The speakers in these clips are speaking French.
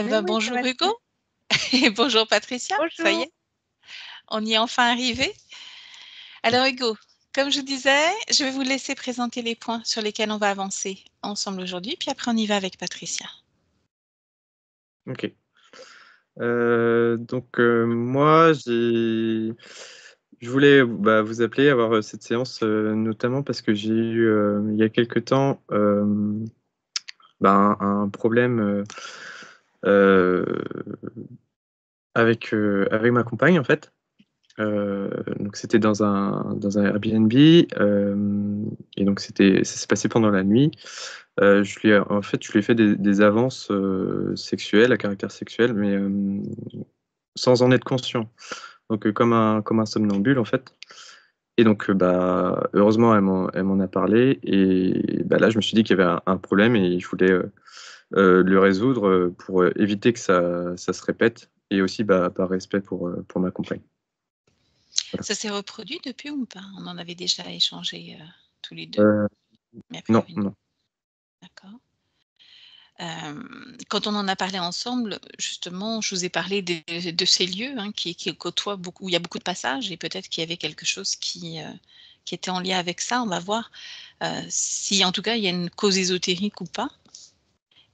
Mais oui, ça Bonjour va très bien. Hugo et bonjour Patricia, ça y Bonjour. est, on y est enfin arrivé. Alors Hugo, comme je disais, je vais vous laisser présenter les points sur lesquels on va avancer ensemble aujourd'hui, puis après on y va avec Patricia. Ok. Moi, je voulais vous appeler, avoir cette séance, notamment parce que j'ai eu, il y a quelque temps, un problème euh, avec ma compagne, en fait. Donc c'était dans un Airbnb, et donc ça s'est passé pendant la nuit. Je lui ai fait des avances sexuelles à caractère sexuel, mais sans en être conscient. Donc comme un somnambule en fait. Et donc heureusement elle m'en a parlé, et là je me suis dit qu'il y avait un problème et je voulais le résoudre, pour éviter que ça se répète, et aussi par respect pour ma compagne. Voilà. Ça s'est reproduit depuis ou pas? On en avait déjà échangé tous les deux, Euh, mais non, prévenu. non. D'accord. Quand on en a parlé ensemble, justement, je vous ai parlé de ces lieux qui côtoient beaucoup, où il y a beaucoup de passages, et peut-être qu'il y avait quelque chose qui était en lien avec ça. On va voir si, en tout cas, il y a une cause ésotérique ou pas.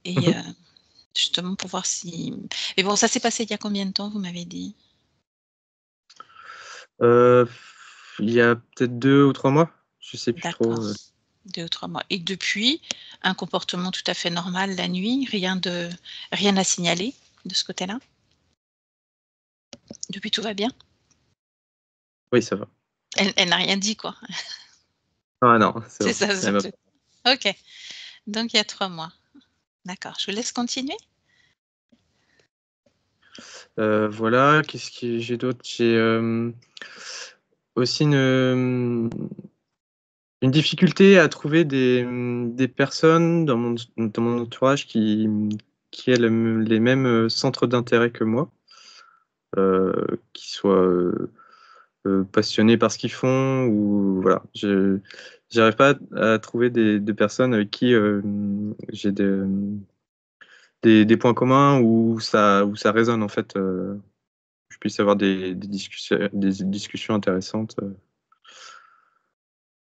Et justement, pour voir si. Mais bon, ça s'est passé il y a combien de temps, vous m'avez dit? Euh, il y a peut-être 2 ou 3 mois, je sais plus trop. D'accord. 2 ou 3 mois. Et depuis, un comportement tout à fait normal la nuit, rien à signaler de ce côté-là? Depuis, tout va bien? Oui, ça va. Elle n'a rien dit, quoi. Ah non, c'est C'est bon. ça Elle m'a surtout. OK. Donc il y a 3 mois. D'accord. Je vous laisse continuer. Voilà, qu'est-ce que j'ai d'autre? J'ai aussi une difficulté à trouver des personnes dans mon entourage qui aient les mêmes centres d'intérêt que moi, qui soient passionnés par ce qu'ils font, ou voilà. J'arrive pas à trouver des personnes avec qui j'ai des points communs, où ça résonne en fait. Je puisse avoir des discussions intéressantes.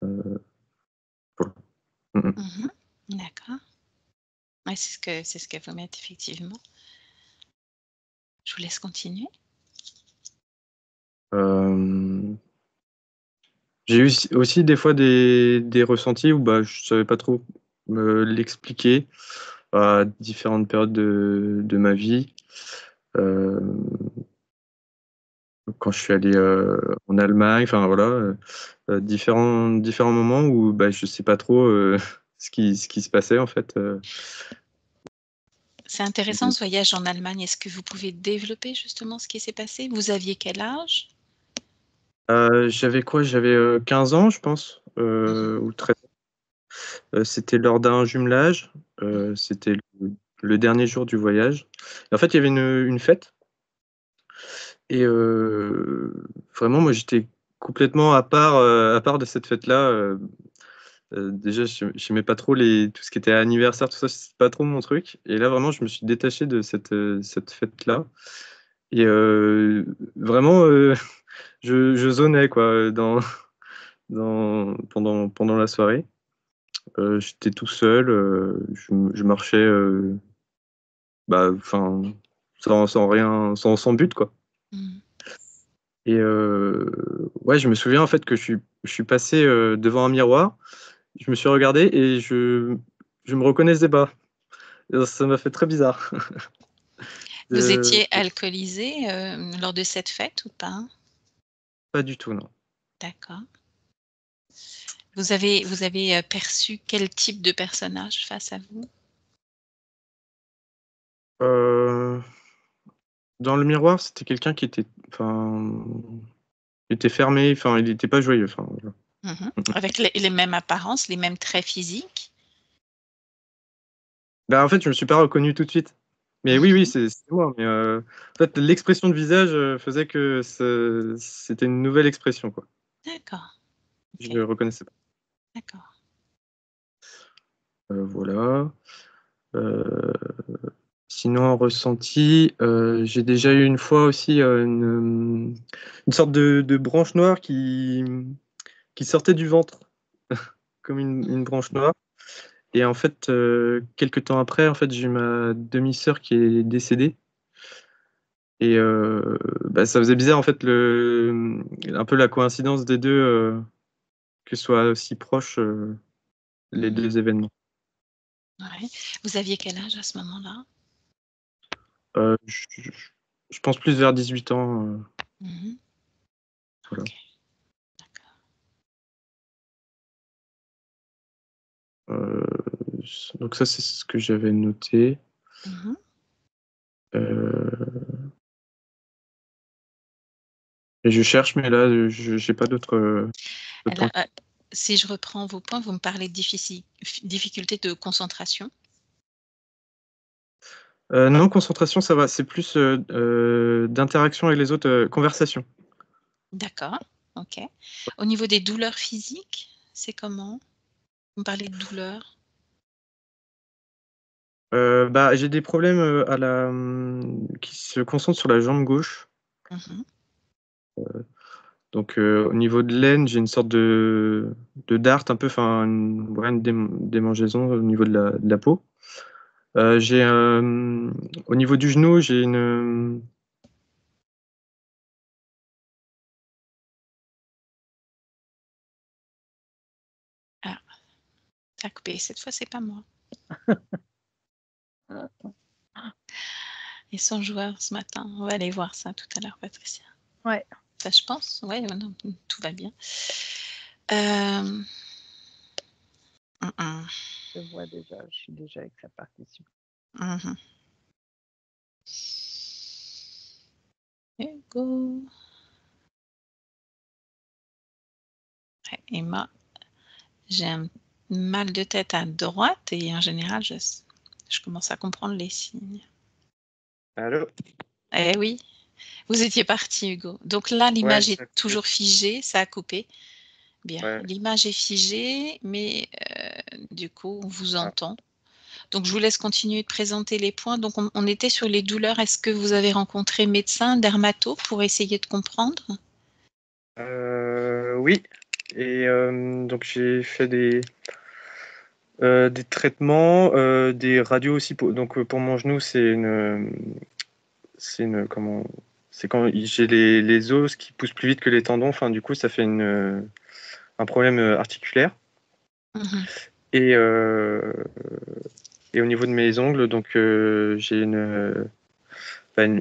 Voilà. Mm, Mmh. D'accord. Ouais, c'est ce que vous mettez effectivement. Je vous laisse continuer. mm. J'ai eu aussi des fois des ressentis où je savais pas trop me l'expliquer à différentes périodes de ma vie. Euh, Quand je suis allé en Allemagne, enfin voilà, différents moments où je sais pas trop ce qui se passait en fait. C'est intéressant ce voyage en Allemagne. Est-ce que vous pouvez développer justement ce qui s'est passé? Vous aviez quel âge? J'avais quoi? J'avais 15 ans, je pense, Mmh. ou 13 ans. C'était lors d'un jumelage. C'était le dernier jour du voyage. Et en fait, il y avait une fête. Et vraiment, moi, j'étais complètement à part de cette fête-là. Déjà, je n'aimais pas trop tout ce qui était anniversaire, tout ça, c'est pas trop mon truc. Et là, vraiment, je me suis détaché de cette fête-là. Et vraiment, je zonais, quoi, pendant la soirée. J'étais tout seul, je marchais, enfin, sans rien, sans but, quoi. Mmh. Et ouais, je me souviens en fait que je suis passé devant un miroir, je me suis regardé et je me reconnaissais pas. Et ça m'a fait très bizarre. Vous Euh, étiez alcoolisé, lors de cette fête ou pas? Pas du tout, non. D'accord. Vous avez perçu quel type de personnage face à vous? Euh, Dans le miroir, c'était quelqu'un qui était, enfin, il était fermé, enfin, il n'était pas joyeux. Enfin, voilà. Mmh. Avec les mêmes apparences, les mêmes traits physiques? En fait, je me suis pas reconnu tout de suite. Mais oui, oui, Mmh. c'est moi. Mais en fait, l'expression de visage faisait que c'était une nouvelle expression, quoi. D'accord. Je OK. ne le reconnaissais pas. D'accord. Voilà. Euh, Sinon, en ressenti, j'ai déjà eu une fois aussi une sorte de branche noire qui sortait du ventre, comme une branche noire. Et en fait, quelques temps après, en fait, j'ai eu ma demi-sœur qui est décédée. Et bah, ça faisait bizarre, en fait, un peu la coïncidence des deux, que ce soit aussi proche, les deux événements. Ouais. Vous aviez quel âge à ce moment-là? Je pense plus vers 18 ans. Mhm. Voilà. Ok, d'accord. Euh, donc ça, c'est ce que j'avais noté. Mhm. Euh, et je cherche, mais là, je n'ai pas d'autres points. Là, si je reprends vos points, vous me parlez de difficulté de concentration. Non, concentration, ça va. C'est plus d'interaction avec les autres, conversation. D'accord, ok. Au niveau des douleurs physiques, c'est comment? Vous me parlez de douleurs? Bah, j'ai des problèmes qui se concentrent sur la jambe gauche. Mhm. Donc, au niveau de l'aine, j'ai une sorte de dart, un peu, enfin, une démangeaison au niveau de la peau. Au niveau du genou, j'ai une. Ah, ça a coupé. Cette fois, c'est pas moi. Ils sont joueurs ce matin. On va aller voir ça tout à l'heure, Patricia. Ouais. Ça, je pense. Ouais, non, tout va bien. Mm, mm. Je vois déjà, je suis déjà avec sa partition. Mhm. Hugo. Ouais, Emma, j'ai un mal de tête à droite et en général, je commence à comprendre les signes. Allô? Eh oui, vous étiez parti, Hugo. Donc là, l'image Ouais, est toujours figée, ça a coupé. Bien, ouais. l'image est figée, mais du coup, on vous Ah. entend. Donc, je vous laisse continuer de présenter les points. Donc, on était sur les douleurs. Est-ce que vous avez rencontré médecin, dermato, pour essayer de comprendre? Oui. Et donc, j'ai fait des traitements, des radios aussi. Donc, pour mon genou, comment, c'est quand j'ai les os qui poussent plus vite que les tendons. Enfin, du coup, ça fait un problème articulaire. Mhm. Et, et au niveau de mes ongles, donc j'ai une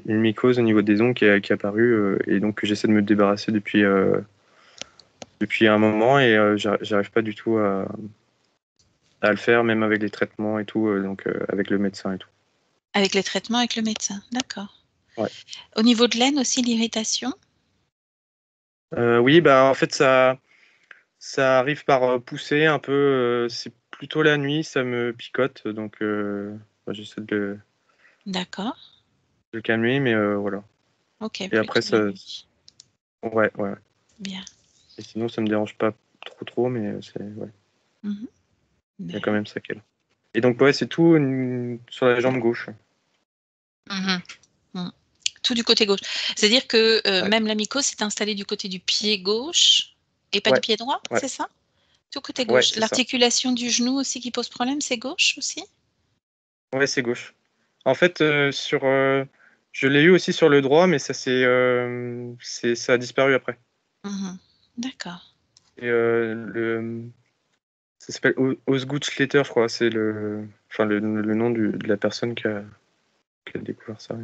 mycose au niveau des ongles qui est apparue, et donc que j'essaie de me débarrasser depuis un moment, et j'arrive pas du tout à le faire, même avec les traitements et tout, donc avec le médecin et tout. Avec les traitements, avec le médecin. D'accord. Ouais. Au niveau de l'aine aussi, l'irritation? Oui, bah en fait ça arrive par pousser un peu. C'est plutôt la nuit, ça me picote, donc bah, j'essaie de D'accord. le calmer, mais voilà. Ok, Et après plutôt la ça, nuit. ouais. Bien. Et sinon ça me dérange pas trop, mais ouais, Mhm. il y a Bien. quand même ça qui est là. Et donc ouais, c'est tout sur la jambe gauche. Mhm. Mhm. Tout du côté gauche. C'est-à-dire que Ouais, même la mycose s'est installée du côté du pied gauche et pas du ouais, pied droit, ouais, c'est ça? Tout côté ouais, gauche. c'est ça. L'articulation du genou aussi qui pose problème, c'est gauche aussi? Ouais, c'est gauche. En fait, je l'ai eu aussi sur le droit, mais ça a disparu après. Mhm. D'accord. Et ça s'appelle Osgood Schlatter, je crois. C'est enfin, le nom de la personne qui a découvert ça.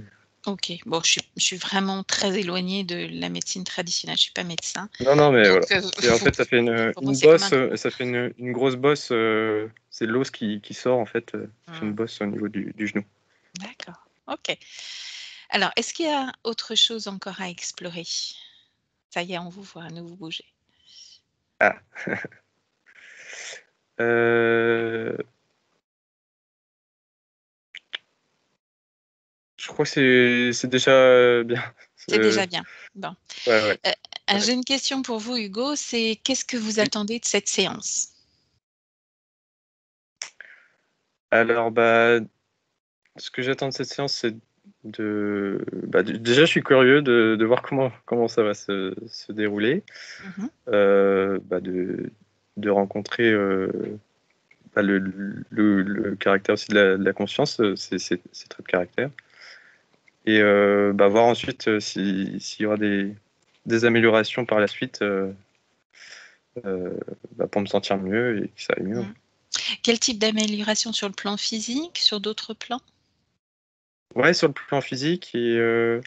Ok. Bon, je suis vraiment très éloignée de la médecine traditionnelle. Je suis pas médecin. Non, non, mais Donc, voilà. Et en vous, fait, ça fait pour moi, une c'est comme un bosse, trou. ça fait une grosse bosse. C'est l'os qui sort, en fait. Ça fait une Hmm. bosse au niveau du genou. D'accord. Ok. Alors, est-ce qu'il y a autre chose encore à explorer? Ça y est, on vous voit, à nouveau bouger. Ah. Euh, je crois que c'est déjà bien. C'est Euh, déjà bien. Bon. ouais. Euh, Ouais. j'ai une question pour vous, Hugo. C'est qu'est-ce que vous Oui. attendez de cette séance? Alors, bah, ce que j'attends de cette séance, c'est déjà, je suis curieux de voir comment ça va se dérouler, Mhm. de rencontrer le caractère aussi de la conscience, ces traits de caractère, et voir ensuite s'il y aura des améliorations par la suite pour me sentir mieux et que ça aille mieux. Mhm. Quel type d'amélioration sur le plan physique, sur d'autres plans? Ouais, sur le plan physique et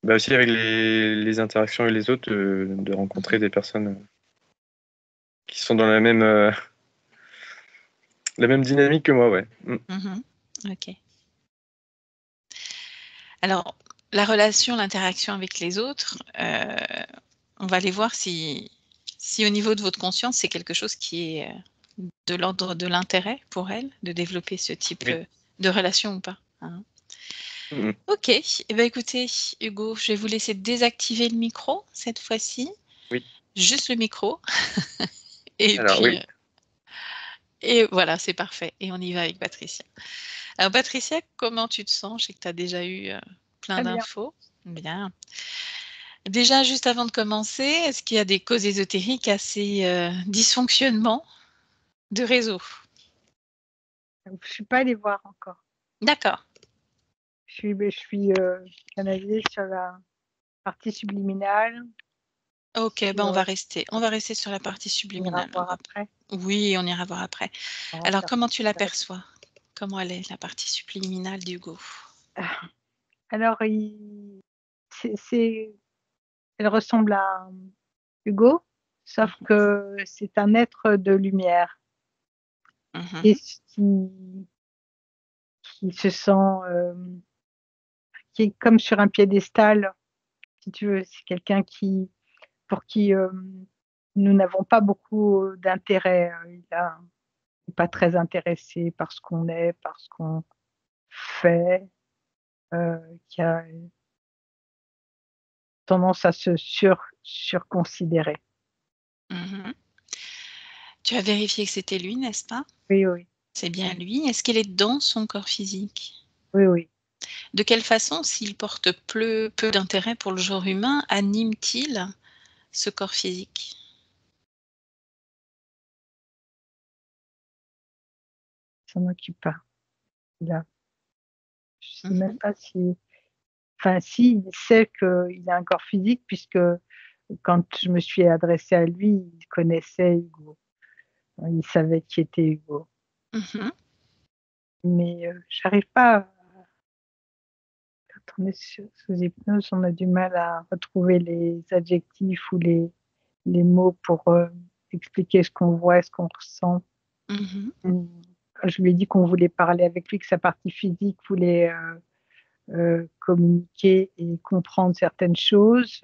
aussi avec les interactions avec les autres, de rencontrer des personnes qui sont dans la même dynamique que moi, ouais. Mhm. Ok. Alors, la relation, l'interaction avec les autres, on va aller voir si au niveau de votre conscience, c'est quelque chose qui est de l'ordre de l'intérêt pour elle, de développer ce type Oui. de relation ou pas. Hein. Ok, eh ben, écoutez, Hugo, je vais vous laisser désactiver le micro cette fois-ci. Oui. Juste le micro. Et Alors, puis, oui. et voilà, c'est parfait. Et on y va avec Patricia. Alors, Patricia, comment tu te sens? Je sais que tu as déjà eu plein Très bien. d'infos. Bien. Déjà, juste avant de commencer, est-ce qu'il y a des causes ésotériques à ces dysfonctionnements de réseau? Je ne suis pas allée voir encore. D'accord. Je suis canalisée sur la partie subliminale. Ok, Sur, ben on va rester sur la partie on ira subliminale. voir après. Oui, on ira voir après. On va Alors, faire comment tu ça. l'aperçois? Comment elle est, la partie subliminale d'Hugo? Alors, elle ressemble à Hugo, sauf que c'est un être de lumière Mhm. et qui se sent, qui est comme sur un piédestal, si tu veux. C'est quelqu'un pour qui nous n'avons pas beaucoup d'intérêt. Il n'est pas très intéressé par ce qu'on est, par ce qu'on fait, qui a tendance à se surconsidérer. Mhm. Tu as vérifié que c'était lui, n'est-ce pas? Oui, oui, C'est bien lui. Est-ce qu'il est dans son corps physique? oui, oui. De quelle façon, s'il porte peu d'intérêt pour le genre humain, anime-t-il ce corps physique? Ça m'occupe pas. Je sais même Mhm. pas si, enfin, si, il sait qu'il a un corps physique puisque quand je me suis adressée à lui, il connaissait Hugo. Il savait qui était Hugo. Mhm. Mais j'arrive pas. Quand on est sous hypnose, on a du mal à retrouver les adjectifs ou les mots pour expliquer ce qu'on voit, ce qu'on ressent. Mhm. Je lui ai dit qu'on voulait parler avec lui, que sa partie physique voulait communiquer et comprendre certaines choses.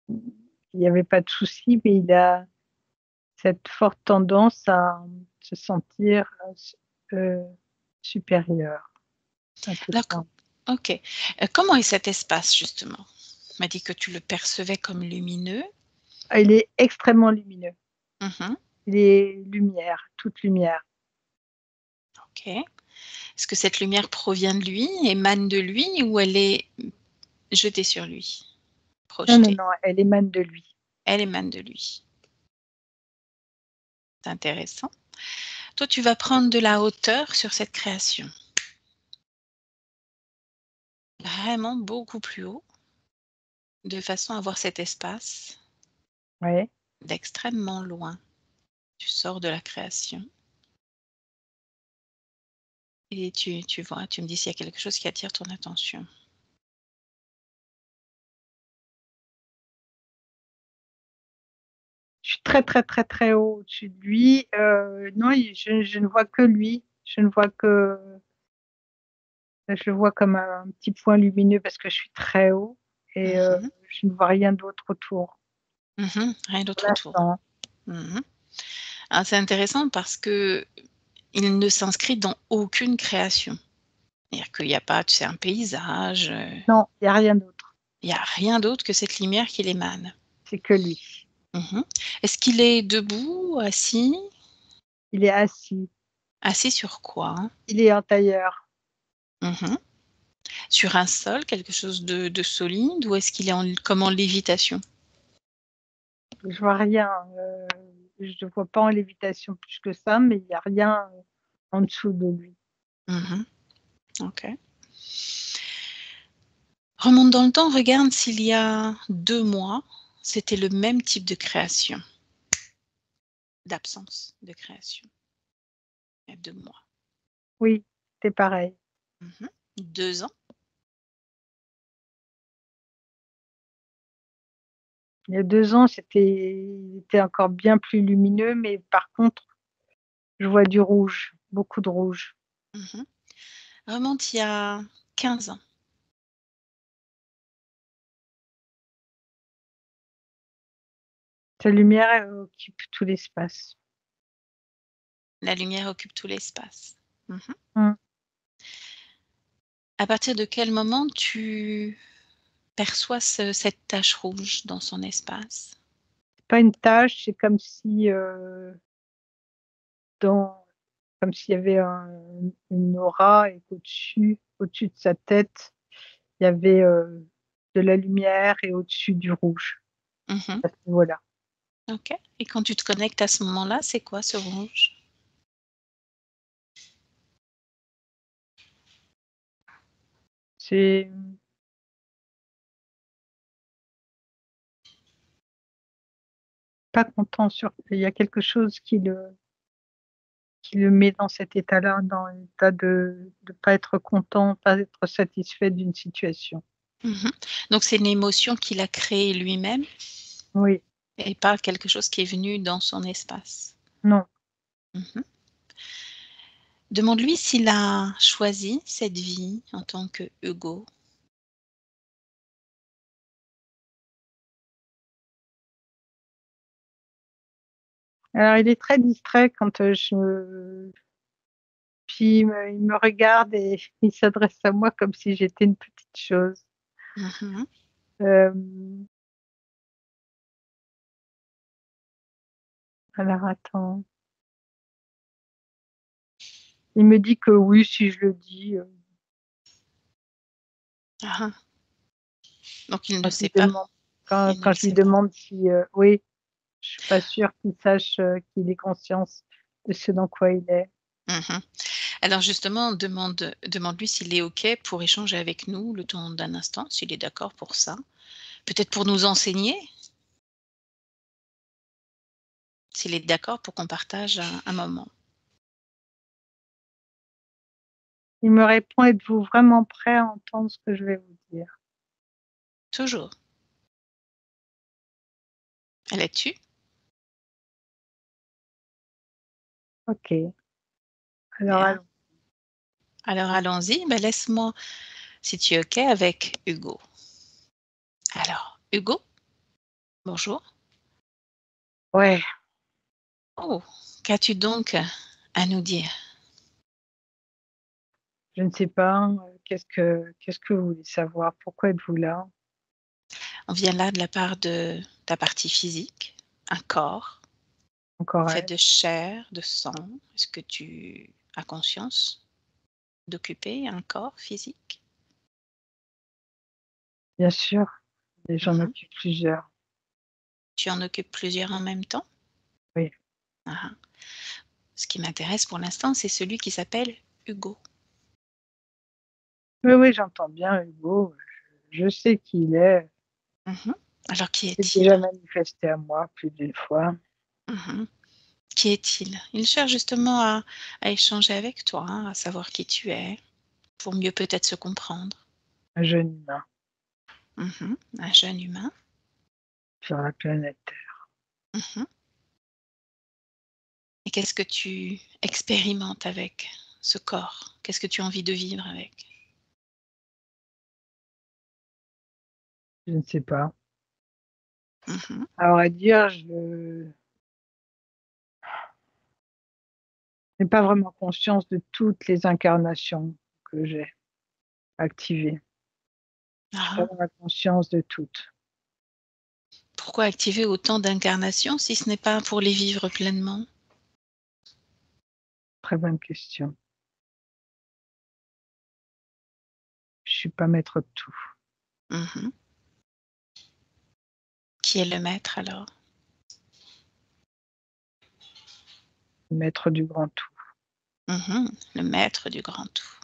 Il n'y avait pas de souci, mais il a cette forte tendance à se sentir supérieur. Un peu D'accord. loin. Ok. Comment est cet espace, justement? Tu m'as dit que tu le percevais comme lumineux. Il est extrêmement lumineux. Mhm. Il est lumière, toute lumière. Ok. Est-ce que cette lumière provient de lui, émane de lui, ou elle est jetée sur lui, Non, non, projetée? non, elle émane de lui. Elle émane de lui. C'est intéressant. Toi, tu vas prendre de la hauteur sur cette création. Vraiment beaucoup plus haut, de façon à avoir cet espace Ouais. d'extrêmement loin. Tu sors de la création et tu vois, tu me dis s'il y a quelque chose qui attire ton attention. Je suis très, très, très, très haut au-dessus de lui. Non, je ne vois que lui. Je ne vois que. Je le vois comme un petit point lumineux parce que je suis très haut et Mhm, je ne vois rien d'autre autour rien pour d'autre autour. l'instant. Mhm. Ah, c'est intéressant parce que il ne s'inscrit dans aucune création. C'est-à-dire qu'il n'y a pas, tu sais, un paysage, Non, il n'y a rien d'autre. il n'y a rien d'autre que cette lumière qui l'émane. C'est que lui. Mhm. Est-ce qu'il est debout, assis? Il est assis. Assis sur quoi? Il est en tailleur. Mhm. Sur un sol, quelque chose de solide, ou est-ce qu'il est comme en lévitation? Je vois rien. Je ne vois pas en lévitation plus que ça, mais il n'y a rien en dessous de lui. Mhm. Ok. Remonte dans le temps, regarde s'il y a 2 mois, c'était le même type de création, d'absence de création. Il y a 2 mois. Oui, c'est pareil. 2 ans. Il y a 2 ans, il était encore bien plus lumineux, mais par contre, je vois du rouge, beaucoup de rouge. Mhm. Remonte il y a 15 ans. Sa lumière elle occupe tout l'espace. La lumière occupe tout l'espace. Mhm. Mm. À partir de quel moment tu perçois cette tache rouge dans son espace? C'est pas une tache, c'est comme si comme s'il y avait une aura et au-dessus de sa tête, il y avait de la lumière et au-dessus du rouge. Mhm. Voilà. Ok. Et quand tu te connectes à ce moment-là, c'est quoi ce rouge? C'est pas content il y a quelque chose qui le met dans cet état-là, dans l'état de ne pas être content, pas être satisfait d'une situation. Mhm. Donc c'est une émotion qu'il a créée lui-même Oui, et pas quelque chose qui est venu dans son espace. non. Mhm. Demande-lui s'il a choisi cette vie en tant que Hugo. Alors, il est très distrait quand Puis il me regarde et il s'adresse à moi comme si j'étais une petite chose. Mhm. Euh, alors, attends. Il me dit que oui, si je le dis. Ah. Donc il ne Quand je sait lui pas. demande, Il ne quand le je lui sait pas. demande si oui, je suis pas sûre qu'il sache qu'il ait conscience de ce dans quoi il est. Mhm. Alors justement, demande-lui s'il est OK pour échanger avec nous le temps d'un instant, s'il est d'accord pour ça. Peut-être pour nous enseigner, s'il est d'accord pour qu'on partage un moment. Il me répond, êtes-vous vraiment prêt à entendre ce que je vais vous dire? Toujours. Elle est dessus. Ok. Alors Bien. allons. Alors allons-y. Ben, laisse-moi, si tu es OK, avec Hugo. Alors, Hugo, bonjour. Ouais, Oh, qu'as-tu donc à nous dire? je ne sais pas. Qu'est-ce que vous voulez savoir? Pourquoi êtes-vous là? On vient là de la part de ta partie physique, un corps Encore fait elle. de chair, de sang. Est-ce que tu as conscience d'occuper un corps physique? Bien sûr, et j'en Mhm. occupe plusieurs. Tu en occupes plusieurs en même temps? Oui, Ah ah. Ce qui m'intéresse pour l'instant, c'est celui qui s'appelle Hugo. oui, oui, j'entends bien Hugo. Je sais qui il est. Mhm. Alors qui Il s'est est-il? déjà manifesté à moi plus d'une fois. Mhm. Qui est-il? Il cherche justement à échanger avec toi, hein, à savoir qui tu es, pour mieux peut-être se comprendre. Un jeune humain Mhm. Un jeune humain. sur la planète. Mhm. Et qu'est-ce que tu expérimentes avec ce corps? Qu'est-ce que tu as envie de vivre avec? Je ne sais pas. Mhm. À vrai dire, je n'ai pas vraiment conscience de toutes les incarnations que j'ai activées. Je n'ai Ah. pas vraiment conscience de toutes. Pourquoi activer autant d'incarnations si ce n'est pas pour les vivre pleinement? Très bonne question. Je suis pas maître de tout. Mhm. Qui est le maître alors? Maître du grand tout. Mhm. Le maître du grand tout.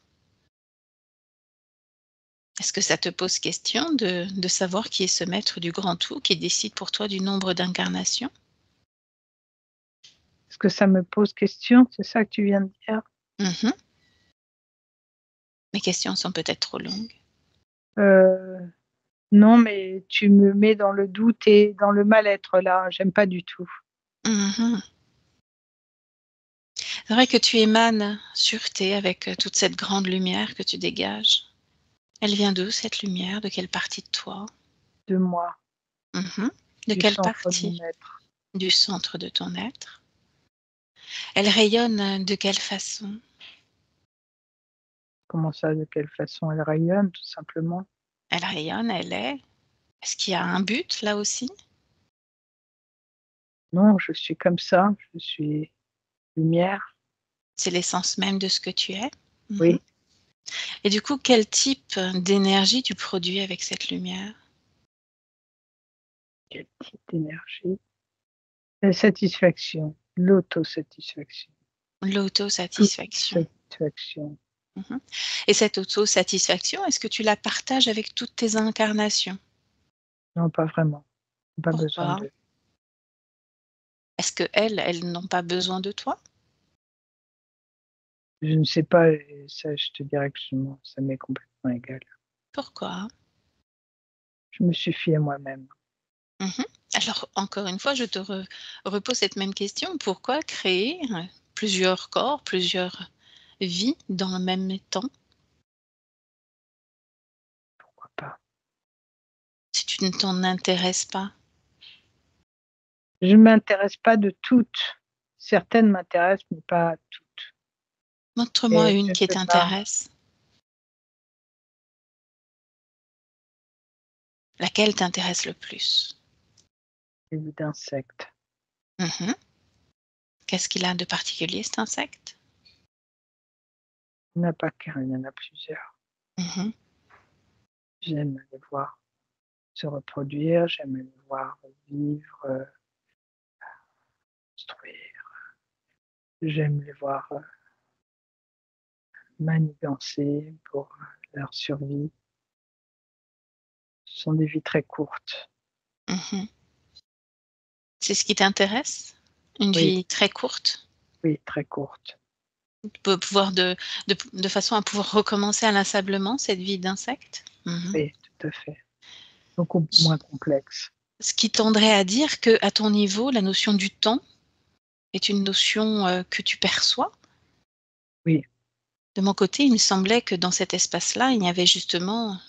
Est-ce que ça te pose question de savoir qui est ce maître du grand tout qui décide pour toi du nombre d'incarnations? Est-ce que ça me pose question? C'est ça que tu viens de dire? Mhm. Mes questions sont peut-être trop longues. Non, mais tu me mets dans le doute et dans le mal-être là. J'aime pas du tout. Mhm. C'est vrai que tu émanes sûreté avec toute cette grande lumière que tu dégages. Elle vient d'où cette lumière? De quelle partie de toi? De moi, Mhm. De du quelle centre de mon partie? être. Du centre de ton être. Elle rayonne de quelle façon? Comment ça, de quelle façon elle rayonne, tout simplement? Elle rayonne, elle est. Est-ce qu'il y a un but là aussi? Non, je suis comme ça, je suis lumière. C'est l'essence même de ce que tu es? Mhm. Oui, Et du coup, quel type d'énergie tu produis avec cette lumière? quel type d'énergie? La satisfaction, l'autosatisfaction, L'autosatisfaction. satisfaction. Mhm. Et cette autosatisfaction, est-ce que tu la partages avec toutes tes incarnations? Non, pas vraiment. Pas besoin Pourquoi? de. Est-ce qu'elles n'ont pas besoin de toi? Je ne sais pas, et ça, je te dirais que ça m'est complètement égal. Pourquoi? Je me suffis à moi-même. Mhm. Alors, encore une fois, je te repose cette même question. Pourquoi créer plusieurs corps, plusieurs vies dans le même temps Pourquoi pas? si tu ne t'en intéresses pas? Je ne m'intéresse pas de toutes. Certaines m'intéressent, mais pas toutes. Montre-moi Et je une ne qui peux pas. t'intéresse. Laquelle t'intéresse le plus? Celui d'insectes. Mhm. Qu'est-ce qu'il a de particulier, cet insecte? Il n'y en a pas qu'un, il y en a plusieurs. Mhm. J'aime les voir se reproduire, j'aime les voir vivre, construire. J'aime les voir manigancer pour leur survie. Ce sont des vies très courtes. Mhm. C'est ce qui t'intéresse? Une Oui, vie très courte? oui, très courtes. Pour pouvoir de façon à pouvoir recommencer inlassablement cette vie d'insecte? Mhm. Oui, tout à fait. Beaucoup moins complexe. Ce qui tendrait à dire que, à ton niveau, la notion du temps est une notion, que tu perçois? Oui, De mon côté, il me semblait que dans cet espace-là, il n'y avait justement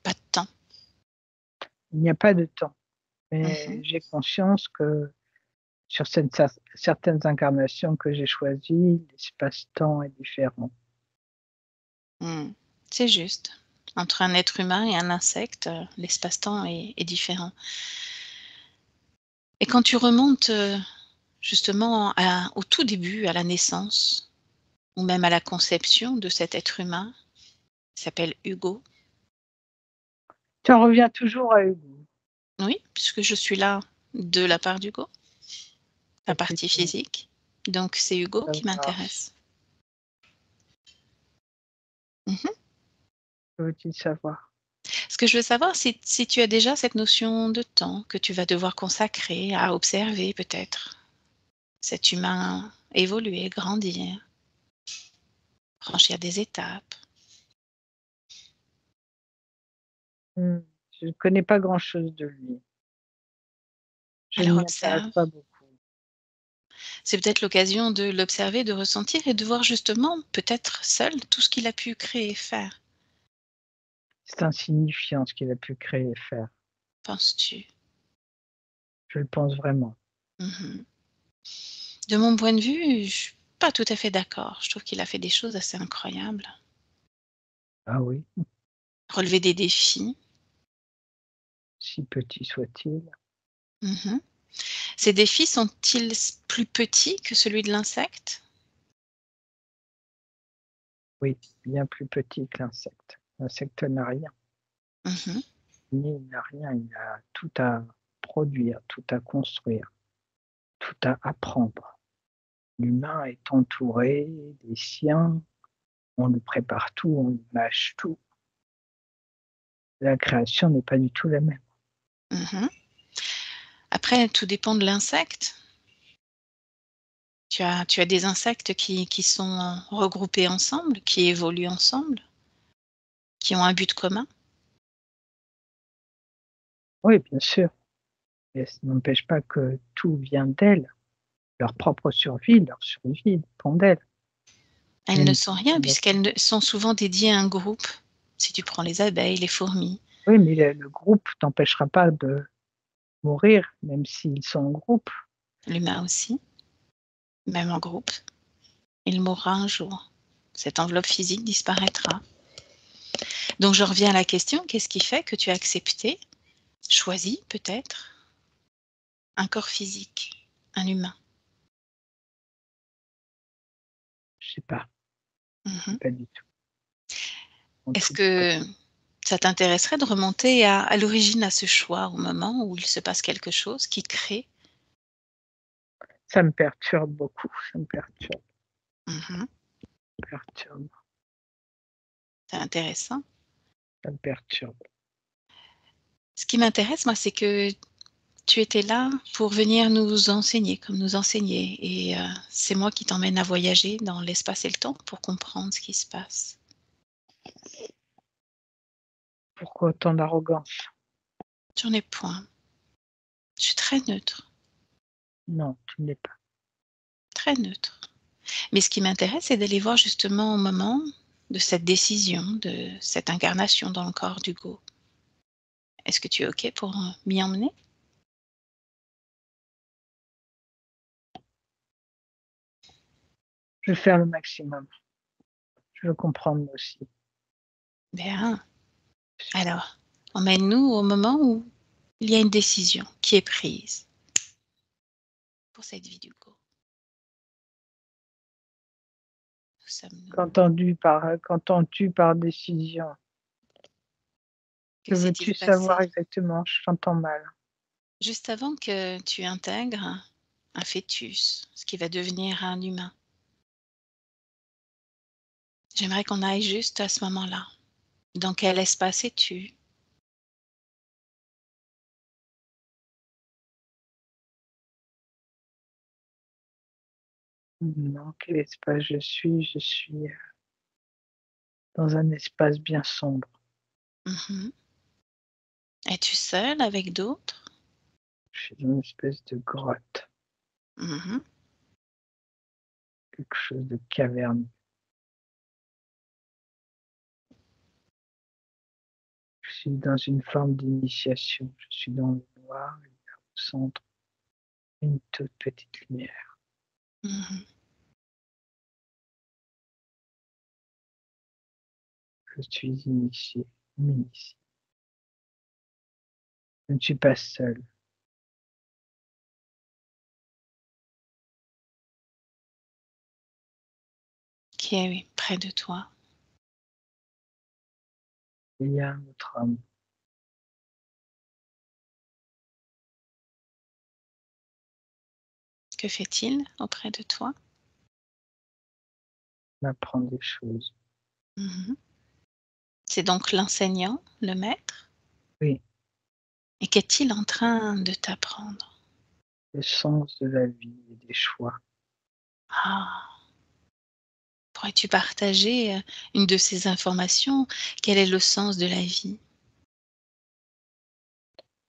pas de temps. il n'y a pas de temps. Mais Mmh. j'ai conscience que sur certaines incarnations que j'ai choisies, l'espace-temps est différent. Mmh. C'est juste. Entre un être humain et un insecte, l'espace-temps est différent. Et quand tu remontes, justement au tout début, à la naissance ou même à la conception de cet être humain, qui s'appelle Hugo. Tu en reviens toujours à Hugo. Oui, puisque je suis là de la part d'Hugo, la Que partie faut-il physique. Donc c'est Hugo qui savoir? m'intéresse. Mmh. Que faut-il savoir? Ce que je veux savoir, c'est si tu as déjà cette notion de temps que tu vas devoir consacrer à observer peut-être cet humain évoluer, grandir, franchir des étapes. Mmh, je ne connais pas grand-chose de lui. Je ne Alors m'y intéresse observe. pas beaucoup. C'est peut-être l'occasion de l'observer, de ressentir et de voir justement, peut-être seul, tout ce qu'il a pu créer et faire, C'est insignifiant ce qu'il a pu créer et faire. penses-tu? Je le pense vraiment. Mmh. De mon point de vue, je suis pas tout à fait d'accord. Je trouve qu'il a fait des choses assez incroyables. Ah oui, Relever des défis. si petit soit-il. Mmh. Ces défis sont-ils plus petits que celui de l'insecte? Oui, bien plus petit que l'insecte. L'insecte n'a rien. Mhm. Il n'a rien, il a tout à produire, tout à construire, tout à apprendre. L'humain est entouré des siens, on lui prépare tout, on lui mâche tout. La création n'est pas du tout la même. Mhm. Après, tout dépend de l'insecte. Tu as des insectes qui sont regroupés ensemble, qui évoluent ensemble, qui ont un but commun. Oui, bien sûr, mais ça n'empêche pas que tout vient d'elles. Leur survie dépend d'elles. Elles ne Même sont si rien puisqu'elles sont souvent dédiées à un groupe. Si tu prends les abeilles, les fourmis. oui, mais le groupe t'empêchera pas de mourir, même s'ils sont en groupe. L'humain aussi, même en groupe, il mourra un jour. Cette enveloppe physique disparaîtra. Donc je reviens à la question, qu'est-ce qui fait que tu as accepté, choisi peut-être, un corps physique, un humain? Je sais pas, Mhm. pas du tout. En Est-ce tout cas, que ça t'intéresserait de remonter à l'origine, à ce choix, au moment où il se passe quelque chose qui te crée? ça me perturbe beaucoup, ça me perturbe, Mhm. perturbe, C'est intéressant. ça me perturbe. Ce qui m'intéresse, moi, c'est que tu étais là pour venir nous enseigner, comme nous enseigner, et c'est moi qui t'emmène à voyager dans l'espace et le temps pour comprendre ce qui se passe. Pourquoi autant d'arrogance? J'en ai point. Je suis très neutre, Non, tu ne l'es pas. très neutre. Mais ce qui m'intéresse, c'est d'aller voir justement au moment de cette décision, de cette incarnation dans le corps d'Hugo. Est-ce que tu es OK pour m'y emmener? Je vais faire le maximum. Je veux comprendre moi aussi. Bien. Alors, emmène-nous au moment où il y a une décision qui est prise pour cette vie d'Hugo. Où sommes-nous? Qu'entends-tu par décision? Que Que s'est-il veux-tu savoir passé? exactement? Je t'entends mal. Juste avant que tu intègres un fœtus, ce qui va devenir un humain. J'aimerais qu'on aille juste à ce moment-là. Dans quel espace es-tu? Dans quel espace je suis? Je suis dans un espace bien sombre. Mhm. Es-tu seul avec d'autres? Je suis dans une espèce de grotte, Mhm. quelque chose de caverneux. Je suis dans une forme d'initiation. Je suis dans le noir et au centre, une toute petite lumière. Mhm. Je suis initié, m'initie. Je ne suis pas seul. Qui est oui, près de toi? Il y a un autre homme. Que fait-il auprès de toi? Il m'apprend des choses. Mhm. C'est donc l'enseignant, le maître? Oui, Et qu'est-il en train de t'apprendre? le sens de la vie et des choix. Ah, pourrais-tu partager une de ces informations? Quel est le sens de la vie?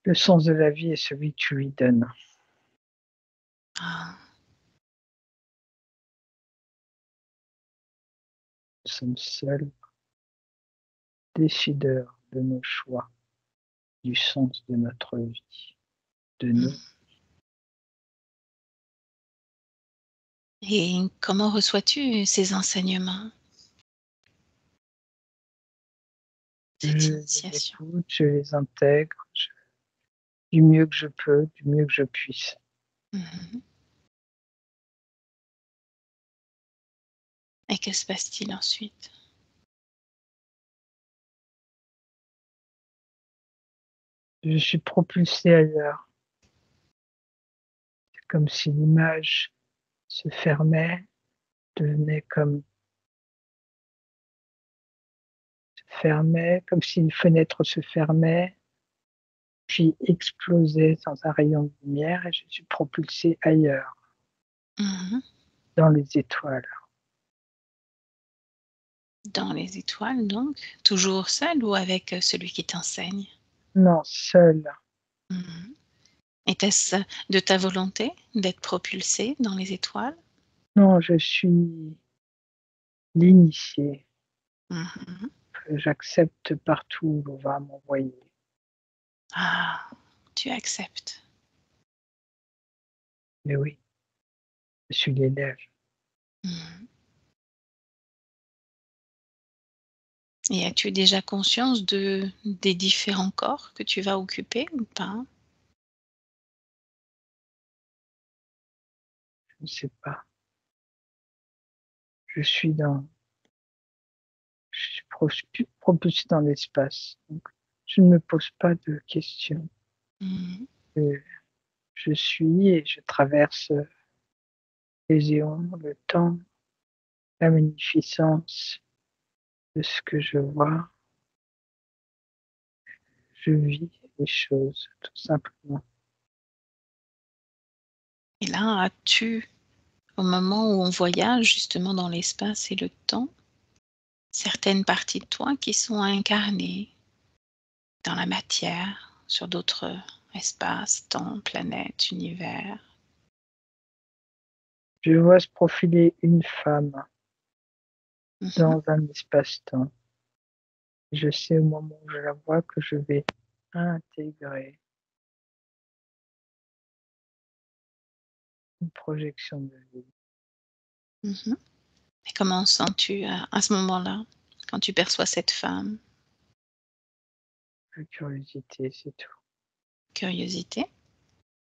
Le sens de la vie est celui que tu lui donnes. Ah, Nous sommes seuls décideurs de nos choix, du sens de notre vie, de nous. mm. Et comment reçois-tu ces enseignements, Je cette les initiation? écoute, je les intègre du mieux que je peux, du mieux que je puisse. Mhm. Et que se passe-t-il ensuite? Je suis propulsée ailleurs. C'est comme si l'image se fermait, devenait comme fermait, comme si une fenêtre se fermait, puis explosait dans un rayon de lumière et je suis propulsée ailleurs, Mhm. dans les étoiles. Dans les étoiles donc, toujours seul ou avec celui qui t'enseigne? Non, seule. Mhm. Était-ce de ta volonté d'être propulsée dans les étoiles? Non, je suis l'initiée, Mhm. que j'accepte partout où l'on va m'envoyer. Ah, tu acceptes. Mais oui, je suis l'élève. Mhm. Et as-tu déjà conscience des différents corps que tu vas occuper ou pas? Je ne sais pas. Je suis dans, je suis propulsée dans l'espace. Donc, je ne me pose pas de questions. Mhm. Euh, Je suis et je traverse les éons, le temps, la magnificence de ce que je vois. Je vis les choses, tout simplement. Et là, as-tu, au moment où on voyage justement dans l'espace et le temps, certaines parties de toi qui sont incarnées dans la matière, sur d'autres espaces, temps, planètes, univers? Je vois se profiler une femme Mhm. dans un espace-temps. Je sais au moment où je la vois que je vais intégrer une projection de vie. Mhm. Et comment sens-tu à ce moment-là, quand tu perçois cette femme? La curiosité, c'est tout. Curiosité?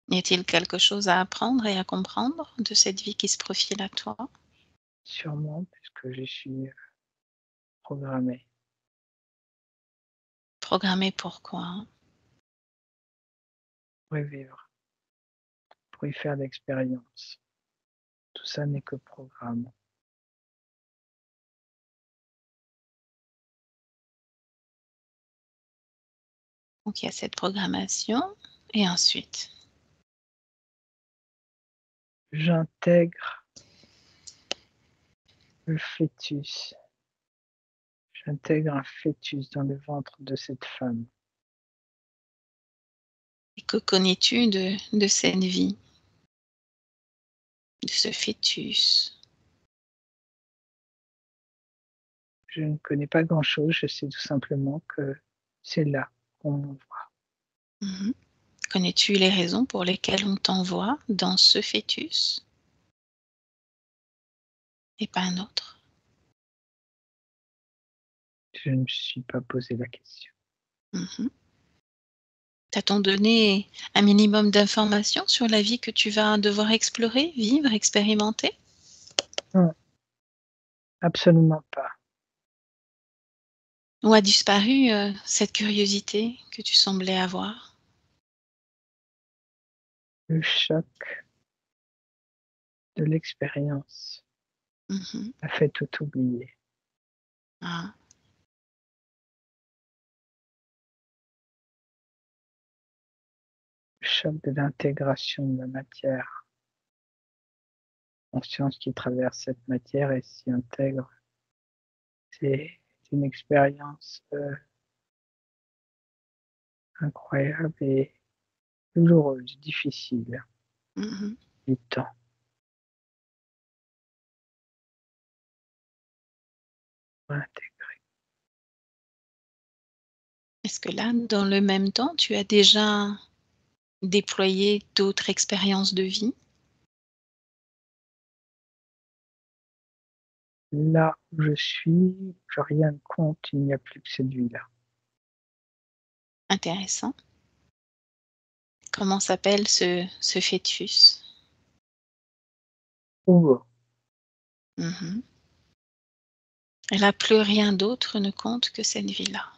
Y a-t-il quelque chose à apprendre et à comprendre de cette vie qui se profile à toi? Sûrement, puisque je suis programmée Programmé pourquoi? pour y vivre, pour y faire l'expérience. Tout ça n'est que programme. Donc il y a cette programmation et ensuite? J'intègre le fœtus. J'intègre un fœtus dans le ventre de cette femme. Et que connais-tu de cette vie, de ce fœtus? Je ne connais pas grand-chose, je sais tout simplement que c'est là qu'on m'envoie. Mmh. Connais-tu les raisons pour lesquelles on t'envoie dans ce fœtus et pas un autre? Je ne me suis pas posé la question. Mmh. T'a-t-on donné un minimum d'informations sur la vie que tu vas devoir explorer, vivre, expérimenter? Non, absolument pas. Où a disparu, cette curiosité que tu semblais avoir? Le choc de l'expérience Mmh. a fait tout oublier. Ah, Le choc de l'intégration de la matière, conscience qui traverse cette matière et s'y intègre. C'est une expérience incroyable et douloureuse, difficile, mmh. du temps. Pour l'intégrer. Est-ce que là, dans le même temps, tu as déjà déployé d'autres expériences de vie? Là où je suis, plus rien ne compte, il n'y a plus que cette vie-là. Intéressant. Comment s'appelle ce fœtus? Ou Mmh. Et là, plus rien d'autre ne compte que cette vie-là.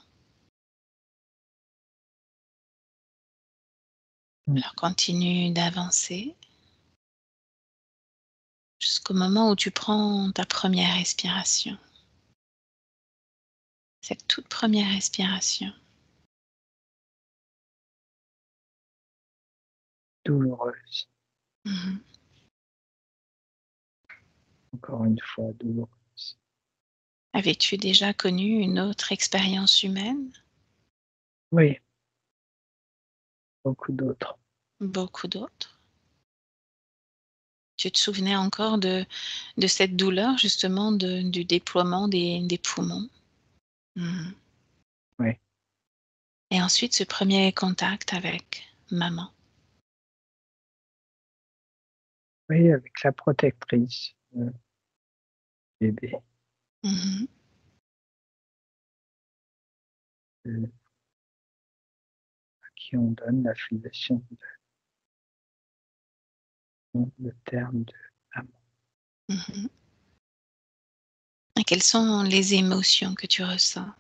Alors continue d'avancer jusqu'au moment où tu prends ta première respiration. Cette toute première respiration. Douloureuse. Mhm. Encore une fois, douloureuse. Avais-tu déjà connu une autre expérience humaine? Oui, beaucoup d'autres. Beaucoup d'autres? Tu te souvenais encore de cette douleur justement du déploiement des poumons? Mhm. Oui. Et ensuite ce premier contact avec maman. Oui, avec la protectrice, bébé, Mhm. à qui on donne la filiation le terme de amour. Mhm. Et quelles sont les émotions que tu ressens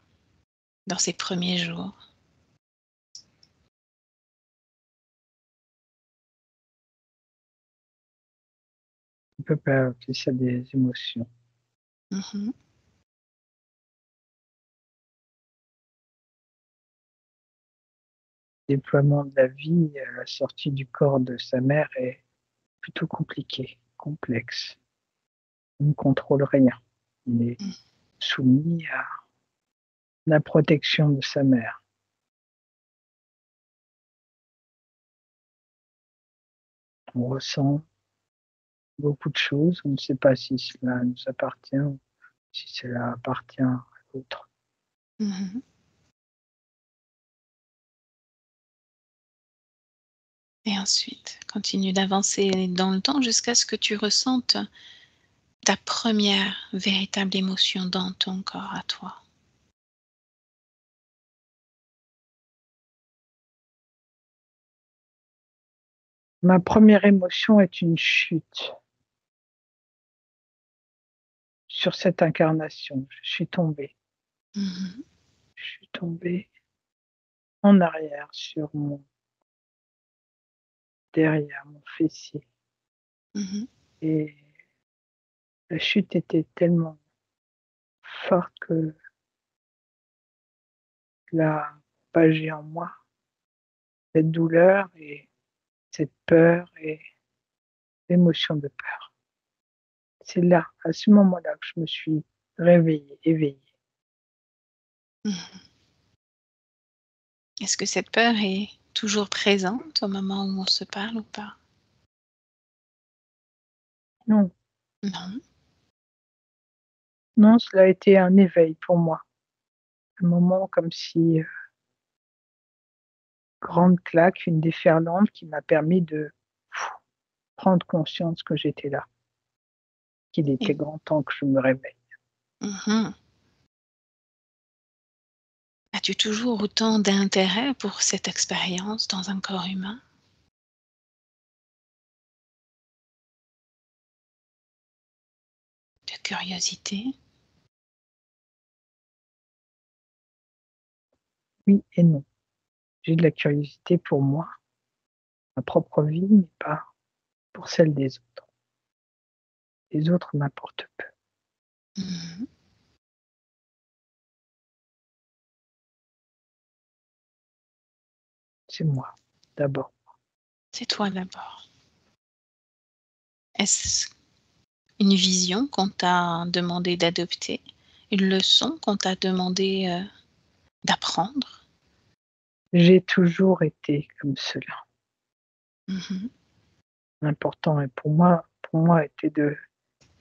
dans ces premiers jours? On peut pas appeler ça des émotions. Mhm. Le déploiement de la vie à la sortie du corps de sa mère est plutôt compliqué, complexe. Il ne contrôle rien. Il est Mm. soumis à la protection de sa mère. On ressent beaucoup de choses. On ne sait pas si cela nous appartient ou si cela appartient à l'autre. Mhm. Et ensuite, continue d'avancer dans le temps jusqu'à ce que tu ressentes ta première véritable émotion dans ton corps à toi. Ma première émotion est une chute sur cette incarnation. Je suis tombée. Mhm. Je suis tombée en arrière sur mon derrière, mon fessier. Mhm. Et la chute était tellement forte que l'a propagée en moi, cette douleur et cette peur et l'émotion de peur. C'est là, à ce moment-là, que je me suis réveillée, éveillée. Mhm. Est-ce que cette peur est toujours présente au moment où on se parle ou pas? Non, Non. non, cela a été un éveil pour moi. Un moment comme si, grande claque, une déferlante qui m'a permis de prendre conscience que j'étais là, qu'il était Et grand temps que je me réveille. mhm. As-tu toujours autant d'intérêt pour cette expérience dans un corps humain? De curiosité? Oui et non. J'ai de la curiosité pour moi, ma propre vie, mais pas pour celle des autres. Les autres m'importent peu. Mhm. C'est moi, d'abord. C'est toi d'abord. Est-ce une vision qu'on t'a demandé d'adopter? Une leçon qu'on t'a demandé, d'apprendre? J'ai toujours été comme cela. Mmh. L'important est pour moi était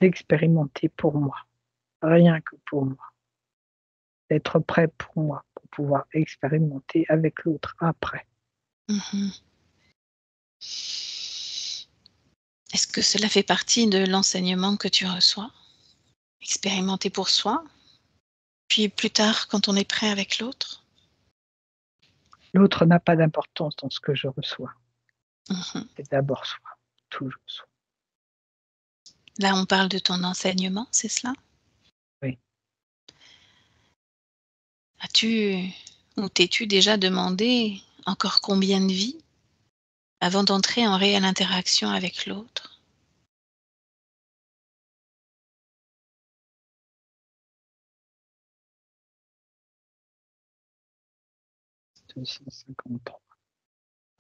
d'expérimenter pour moi, rien que pour moi, d'être prêt pour moi, pour pouvoir expérimenter avec l'autre après. Mmh. Est-ce que cela fait partie de l'enseignement que tu reçois? Expérimenter pour soi, puis plus tard quand on est prêt avec l'autre? L'autre n'a pas d'importance dans ce que je reçois. Mmh. C'est d'abord soi, toujours soi. Là, on parle de ton enseignement, c'est cela? Oui. As-tu ou t'es-tu déjà demandé encore combien de vies avant d'entrer en réelle interaction avec l'autre.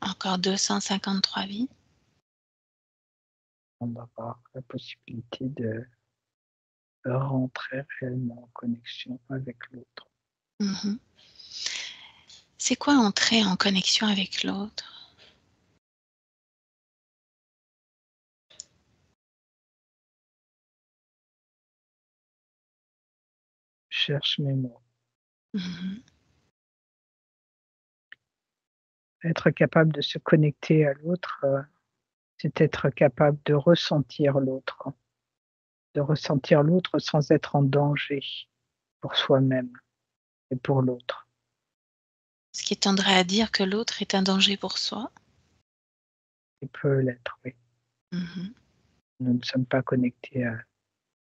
Encore 253 vies. On va avoir la possibilité de rentrer réellement en connexion avec l'autre. Mhm. C'est quoi entrer en connexion avec l'autre? Je cherche mes mots. Mhm. Être capable de se connecter à l'autre, c'est être capable de ressentir l'autre sans être en danger pour soi-même et pour l'autre. Ce qui tendrait à dire que l'autre est un danger pour soi. Il peut l'être, oui. Mhm. Nous ne sommes pas connectés à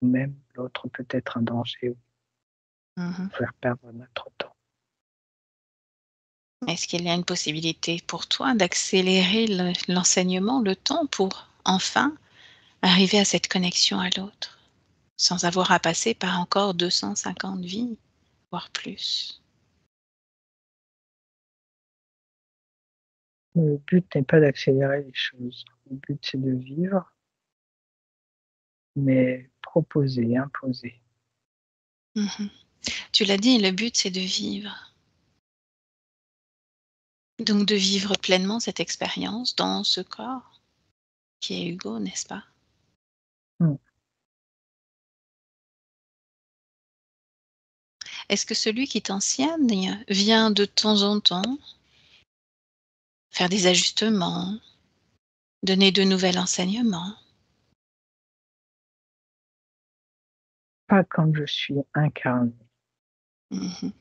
nous-mêmes, l'autre peut être un danger, Mhm. faire perdre notre temps. Est-ce qu'il y a une possibilité pour toi d'accélérer l'enseignement, le temps, pour enfin arriver à cette connexion à l'autre, sans avoir à passer par encore 250 vies, voire plus? Le but n'est pas d'accélérer les choses. Le but, c'est de vivre, mais proposer, imposer. Mhm. Tu l'as dit, le but c'est de vivre. Donc de vivre pleinement cette expérience dans ce corps qui est Hugo, n'est-ce pas? Mm. Est-ce que celui qui t'enseigne vient de temps en temps faire des ajustements, donner de nouveaux enseignements? Pas quand je suis incarné. Mhm.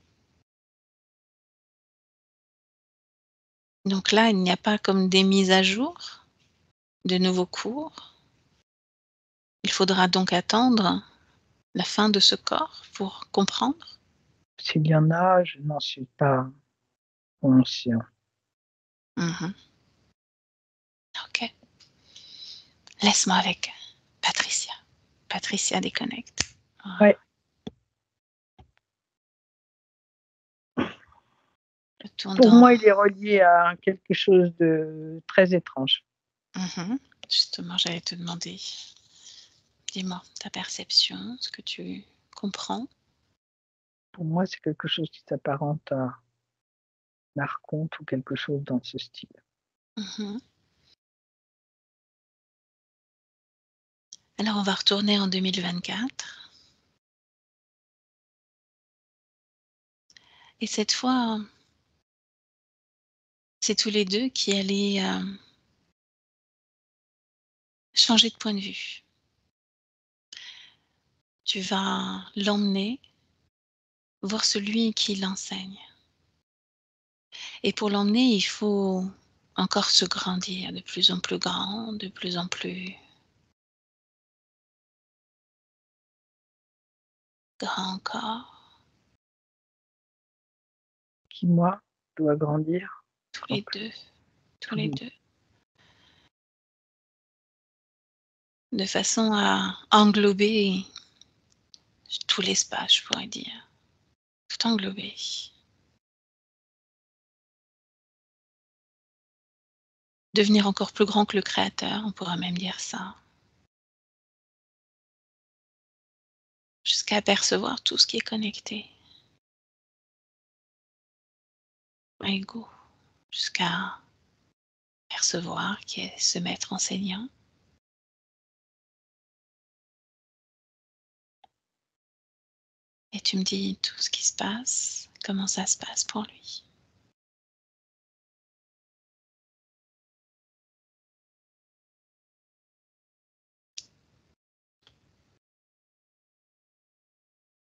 Donc là, il n'y a pas comme des mises à jour, de nouveaux cours. Il faudra donc attendre la fin de ce corps pour comprendre. S'il y en a, je n'en suis pas conscient. Mhm. Ok. Laisse-moi avec Patricia. Patricia déconnecte. Ouais. Pour moi, il est relié à quelque chose de très étrange. Mhm. Justement, j'allais te demander, dis-moi ta perception, ce que tu comprends. Pour moi, c'est quelque chose qui s'apparente à un archonte ou quelque chose dans ce style. Mhm. Alors, on va retourner en 2024. Et cette fois, c'est tous les deux qui allez changer de point de vue. Tu vas l'emmener voir celui qui l'enseigne. Et pour l'emmener, il faut encore se grandir, de plus en plus grand, de plus en plus grand encore. Qui, moi, doit grandir. Tous les deux. Tous les deux. De façon à englober tout l'espace, je pourrais dire. Tout englober. Devenir encore plus grand que le Créateur, on pourrait même dire ça. Jusqu'à apercevoir tout ce qui est connecté. Ego. Jusqu'à percevoir qui est ce maître enseignant. Et tu me dis tout ce qui se passe, comment ça se passe pour lui.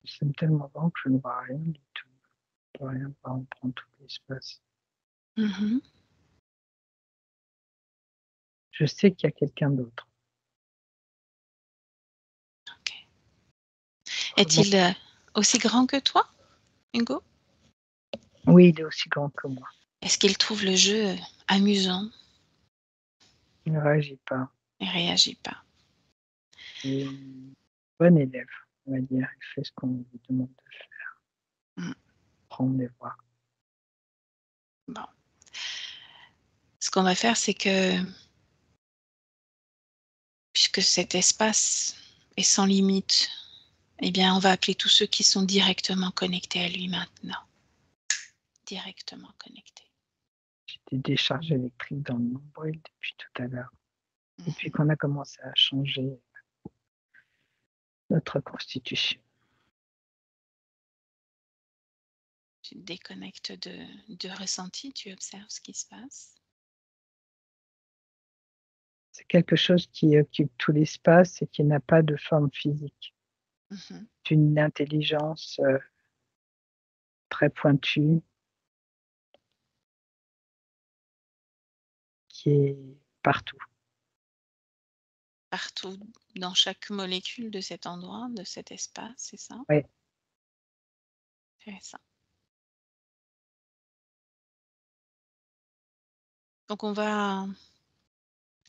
C'est tellement grand que je ne vois rien du tout. Je ne vois rien, on prend tout l'espace. Mm-hmm. Je sais qu'il y a quelqu'un d'autre. Okay. Est-il aussi grand que toi, Hugo? Oui, il est aussi grand que moi. Est-ce qu'il trouve le jeu amusant? Il ne réagit pas. Il ne réagit pas. Il est bon élève, on va dire. Il fait ce qu'on lui demande de faire. Prendre les voies. Bon. Ce qu'on va faire, c'est que, puisque cet espace est sans limite, eh bien, on va appeler tous ceux qui sont directement connectés à lui maintenant. Directement connectés. J'ai des décharges électriques dans le nombril depuis tout à l'heure. Depuis qu'on a commencé à changer notre constitution. Tu te déconnectes de ressenti, tu observes ce qui se passe. C'est quelque chose qui occupe tout l'espace et qui n'a pas de forme physique. C'est une intelligence très pointue qui est partout. Partout, dans chaque molécule de cet endroit, de cet espace, c'est ça? Oui. Intéressant. Donc on va,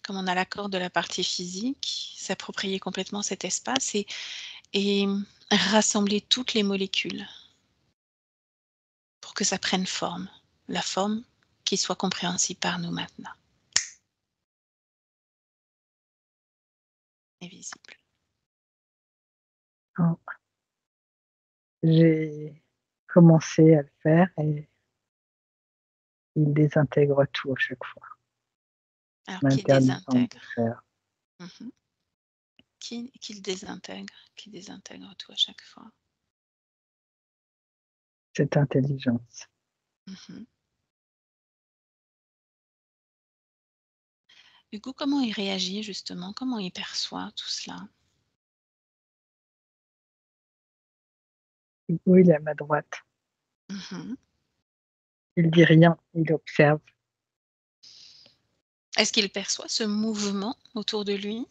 comme on a l'accord de la partie physique, s'approprier complètement cet espace et rassembler toutes les molécules pour que ça prenne forme, la forme qui soit compréhensible par nous maintenant. Et visible. Oh. J'ai commencé à le faire et il désintègre tout à chaque fois. Alors, qui M'interdisant de désintègre? le faire. Qui le désintègre? Qui désintègre tout à chaque fois? Cette intelligence. Hugo, comment il réagit justement? Comment il perçoit tout cela? Hugo, il est à ma droite. Il dit rien, il observe. Est-ce qu'il perçoit ce mouvement autour de lui?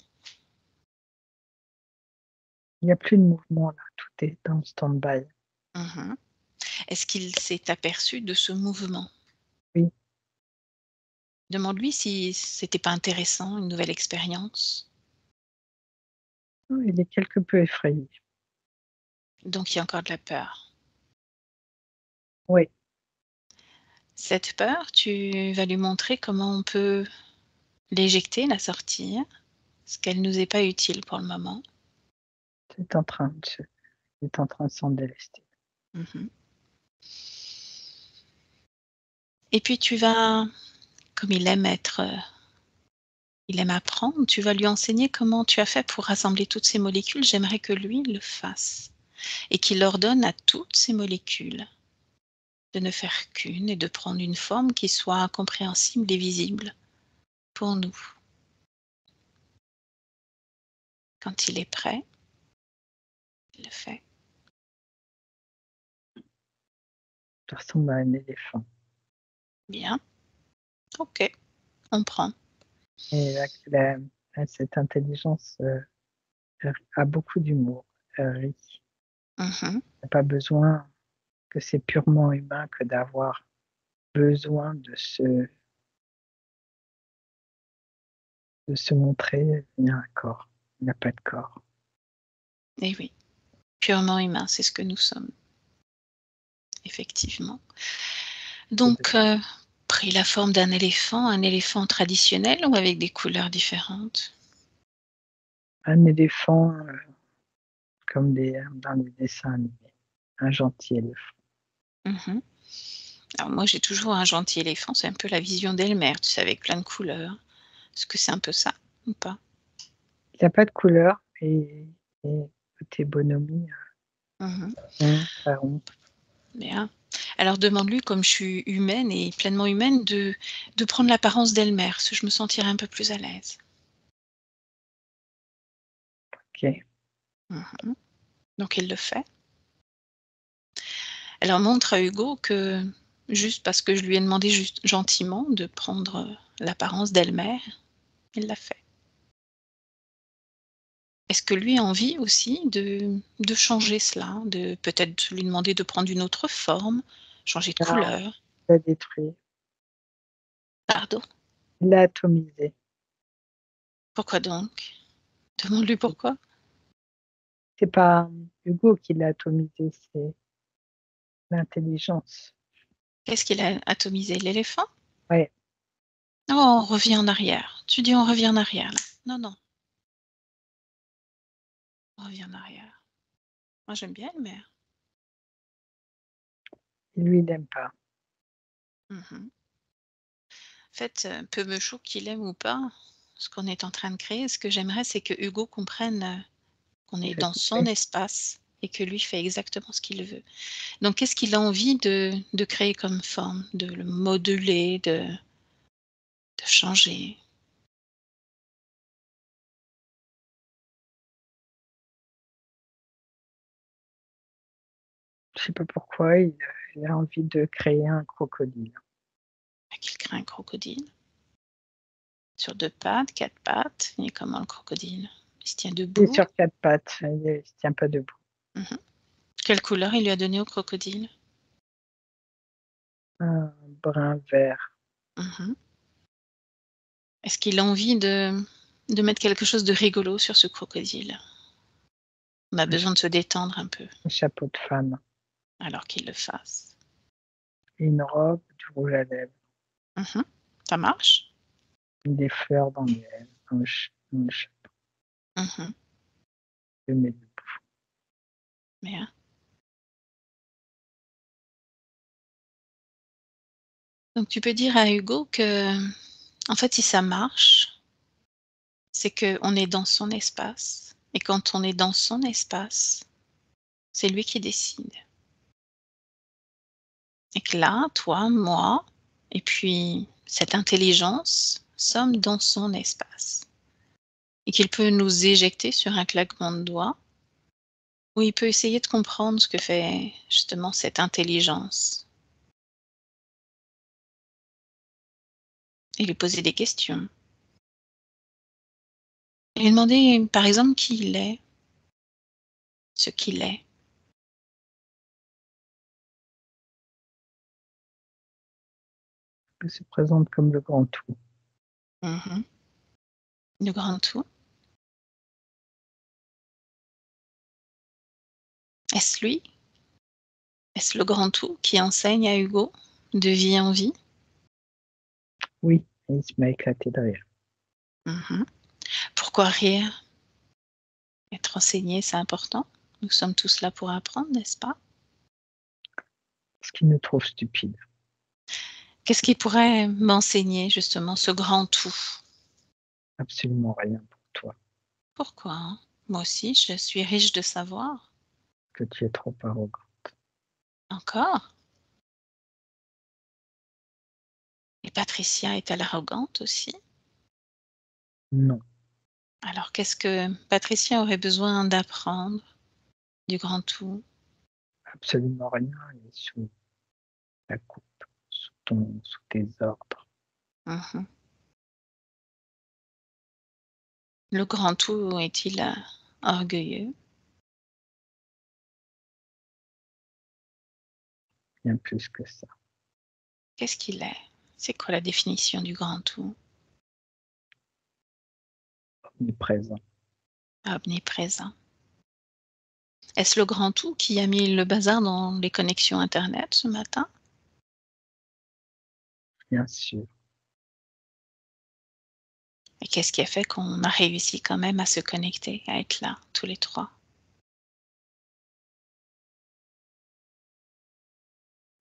Il n'y a plus de mouvement là, tout est en stand-by. Est-ce qu'il s'est aperçu de ce mouvement? Oui. Demande-lui si c'était pas intéressant, une nouvelle expérience. Il est quelque peu effrayé. Donc il y a encore de la peur. Oui. Cette peur, tu vas lui montrer comment on peut l'éjecter, la sortir, parce qu'elle nous est pas utile pour le moment. C'est en train de s'en délester. Et puis tu vas, comme il aime apprendre, tu vas lui enseigner comment tu as fait pour rassembler toutes ces molécules. J'aimerais que lui le fasse et qu'il ordonne à toutes ces molécules de ne faire qu'une et de prendre une forme qui soit compréhensible et visible pour nous. Quand il est prêt, il le fait. Ça ressemble à un éléphant. Bien. Ok, on prend. Et cette intelligence a beaucoup d'humour. Elle rit. Il n'y a pas besoin que c'est purement humain que d'avoir besoin de se montrer. Il y a un corps. Il n'y a pas de corps. Eh oui, purement humain, c'est ce que nous sommes. Effectivement. Donc, pris la forme d'un éléphant, un éléphant traditionnel ou avec des couleurs différentes? Un éléphant comme dans les dessins animés. Un gentil éléphant. Alors moi, j'ai toujours un gentil éléphant, c'est un peu la vision d'Elmer, tu sais, avec plein de couleurs. Est-ce que c'est un peu ça ou pas? Il n'y a pas de couleur et côté bonhomie, très rond. Bien. Alors demande-lui, comme je suis humaine et pleinement humaine, de prendre l'apparence d'Elmer, parce que je me sentirais un peu plus à l'aise. Ok. Donc il le fait. Alors montre à Hugo que, juste parce que je lui ai demandé juste gentiment de prendre l'apparence d'Elmer, il l'a fait. Est-ce que lui a envie aussi de changer cela, de peut-être lui demander de prendre une autre forme, changer de couleur? Il a détruit. Pardon? Il a atomisé. Pourquoi donc? Demande-lui pourquoi. C'est pas Hugo qui l'a atomisé, c'est l'intelligence. Qu'est-ce qu'il a atomisé? L'éléphant? Ouais, Oh, on revient en arrière. Tu dis on revient en arrière là. Non, non, on revient en arrière. Moi j'aime bien le maire. lui, il n'aime pas. En fait, peu me choque qu'il aime ou pas ce qu'on est en train de créer. Ce que j'aimerais, c'est que Hugo comprenne qu'on est Ça dans son coupé. espace et que lui fait exactement ce qu'il veut. Donc, qu'est-ce qu'il a envie de créer comme forme, de le modeler, de changer? Je sais pas pourquoi, il a envie de créer un crocodile. Qu'il crée un crocodile sur 2 pattes, 4 pattes. Il est comment le crocodile? Il se tient Il est debout. sur 4 pattes, il ne se tient pas debout. Mhm. Quelle couleur il lui a donné au crocodile? Un brun vert. Mhm. Est-ce qu'il a envie de mettre quelque chose de rigolo sur ce crocodile? On a besoin de se détendre un peu, Un chapeau de femme. alors qu'il le fasse. Et une robe, du rouge à lèvres. Mhm. Ça marche? Des fleurs dans les lèvres. Un chapeau Mhm. de mes deux. Bien. Donc tu peux dire à Hugo que, en fait, si ça marche, c'est qu'on est dans son espace. Et quand on est dans son espace, c'est lui qui décide. Et que là, toi, moi, et puis cette intelligence, sommes dans son espace. Et qu'il peut nous éjecter sur un claquement de doigts, où il peut essayer de comprendre ce que fait justement cette intelligence et lui poser des questions. Et lui demander, par exemple, qui il est, ce qu'il est. Il se présente comme le grand tout. Mhm. Le grand tout. Est-ce lui? Est-ce le grand tout qui enseigne à Hugo de vie en vie? Oui, et il se met à éclater de rire. Mhm. Pourquoi rire? Être enseigné, c'est important. Nous sommes tous là pour apprendre, n'est-ce pas? Parce qu'il nous trouve stupides. Qu'est-ce qui pourrait m'enseigner justement ce grand tout? Absolument rien pour toi. Pourquoi, hein? Moi aussi, je suis riche de savoir. Que tu es trop arrogant. Encore? Et Patricia est-elle arrogante aussi? Non, Alors qu'est-ce que Patricia aurait besoin d'apprendre du grand tout? absolument rien. Il est sous ta coupe, sous tes ordres. Mhm. Le grand tout est-il orgueilleux? Bien plus que ça. Qu'est-ce qu'il est? C'est quoi la définition du grand tout? Omniprésent. Omniprésent. Est-ce le grand tout qui a mis le bazar dans les connexions internet ce matin? Bien sûr. Et qu'est-ce qui a fait qu'on a réussi quand même à se connecter, à être là, tous les 3?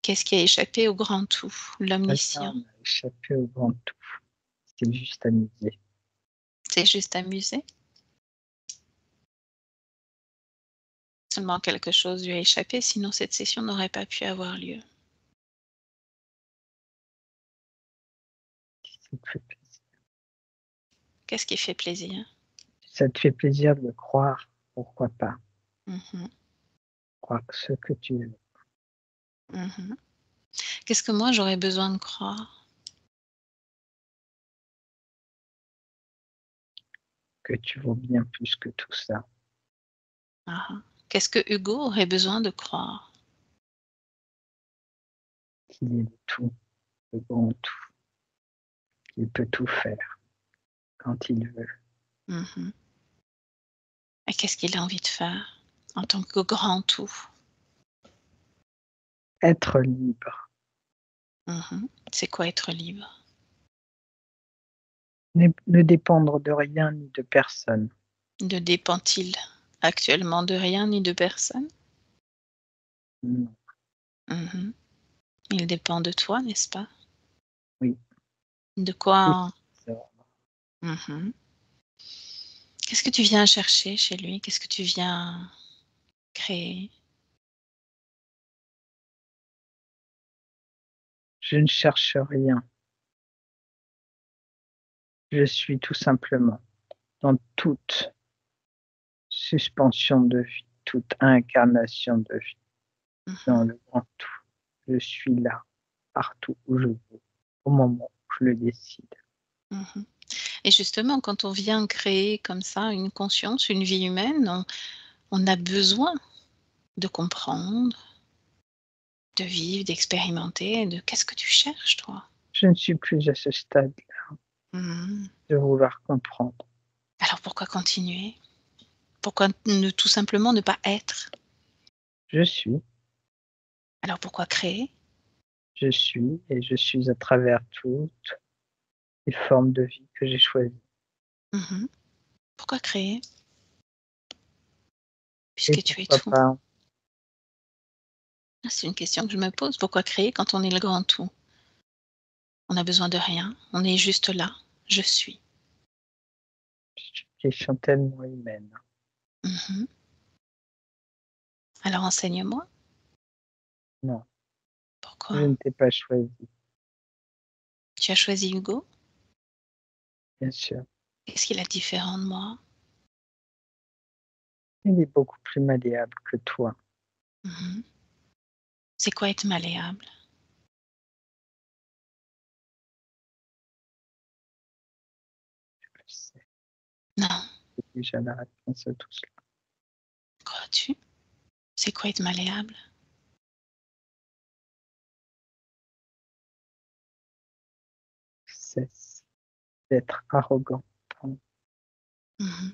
Qu'est-ce qui a échappé au grand tout, Rien l'omniscient? n'a échappé au grand tout. C'est juste amusé. C'est juste amusé? Seulement quelque chose lui a échappé, sinon cette session n'aurait pas pu avoir lieu. Ça te fait plaisir. Qu'est-ce qui fait plaisir? Ça te fait plaisir de le croire. Pourquoi pas? Mhm, Croire ce que tu veux. mhm. Qu'est-ce que moi j'aurais besoin de croire? Que tu vaux bien plus que tout ça. Ah, ah. Qu'est-ce que Hugo aurait besoin de croire? Qu'il est le tout, le grand tout. Qu'il peut tout faire quand il veut. Mhm. Et qu'est-ce qu'il a envie de faire en tant que grand tout? Être libre. Mhm. C'est quoi être libre? Ne dépendre de rien ni de personne. Ne dépend-il actuellement de rien ni de personne? Non. Mhm. Il dépend de toi, n'est-ce pas? Oui. De Tout quoi? ça. Mhm. Qu'est-ce que tu viens chercher chez lui? Qu'est-ce que tu viens créer? Je ne cherche rien. Je suis tout simplement dans toute suspension de vie, toute incarnation de vie, dans Mhm. le grand tout. Je suis là, partout où je veux, au moment où je le décide. Mhm. Et justement, quand on vient créer comme ça une conscience, une vie humaine, on a besoin de comprendre, de vivre, d'expérimenter, de qu'est-ce que tu cherches, toi? Je ne suis plus à ce stade Mhm. de vouloir comprendre. Alors pourquoi continuer? Pourquoi ne tout simplement ne pas être? Je suis, Alors pourquoi créer? je suis et je suis à travers toutes les formes de vie que j'ai choisies. Mhm. Pourquoi créer? Et Puisque tu es pourquoi tout. pas, C'est une question que je me pose. Pourquoi créer quand on est le grand tout? On a besoin de rien, on est juste là. Je suis. c'est une question tellement humaine. Mhm. Alors enseigne-moi. Non, je Pourquoi? ne t'ai pas choisi, Tu as choisi Hugo? bien sûr. Qu'est-ce qu'il a de différent de moi? Il est beaucoup plus malléable que toi. Mhm. C'est quoi être malléable? Je sais Non, déjà la réponse à tout cela. crois-tu? C'est quoi être malléable? Cesse d'être arrogant. Pardon. Mhm.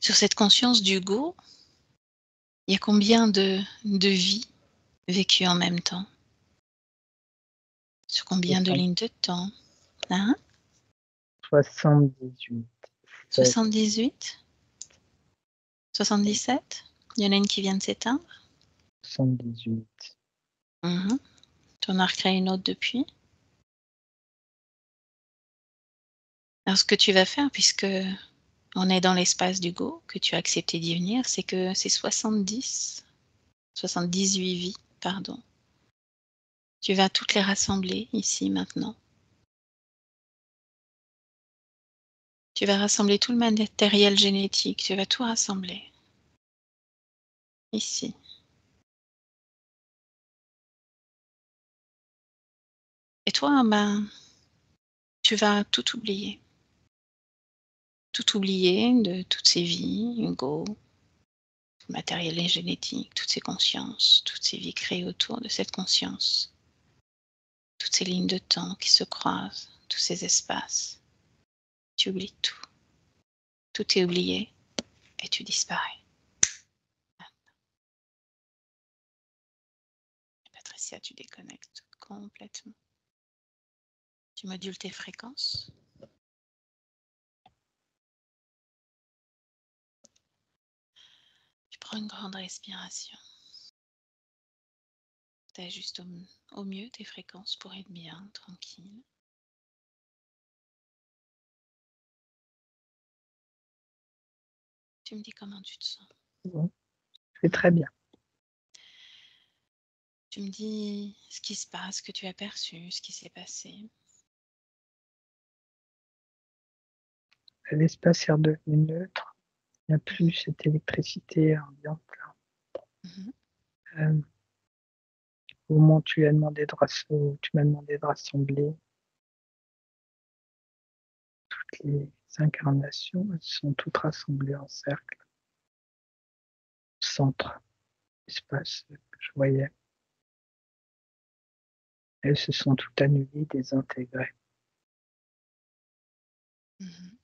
Sur cette conscience d'Hugo, il y a combien de vies vécues en même temps? Sur combien de 60 lignes de temps? Hein? 78, 7, 78? 77? Il y en a une qui vient de s'éteindre? 78. Mhm. Tu en as recréé une autre depuis? Alors ce que tu vas faire, puisque on est dans l'espace d'Hugo, que tu as accepté d'y venir, c'est que c'est 78 vies, pardon. Tu vas toutes les rassembler ici maintenant. Tu vas rassembler tout le matériel génétique, tu vas tout rassembler ici. Et toi, ben, tu vas tout oublier. Tout oublier de toutes ces vies, Hugo, le matériel génétique, toutes ces consciences, toutes ces vies créées autour de cette conscience, toutes ces lignes de temps qui se croisent, tous ces espaces. Tu oublies tout. Tout est oublié et tu disparais. Patricia, tu déconnectes complètement. Tu modules tes fréquences. Tu prends une grande respiration. Tu ajustes au mieux tes fréquences pour être bien, tranquille. Tu me dis comment tu te sens. Bon, c'est très bien. Tu me dis ce qui se passe, ce que tu as perçu, ce qui s'est passé. L'espace est redevenu neutre. Il n'y a plus cette électricité ambiante. Mhm. Euh, au moment où tu m'as demandé de rassembler toutes les incarnations, elles sont toutes rassemblées en cercle, centre, espace que je voyais. Elles se sont toutes annulées, désintégrées. Mhm.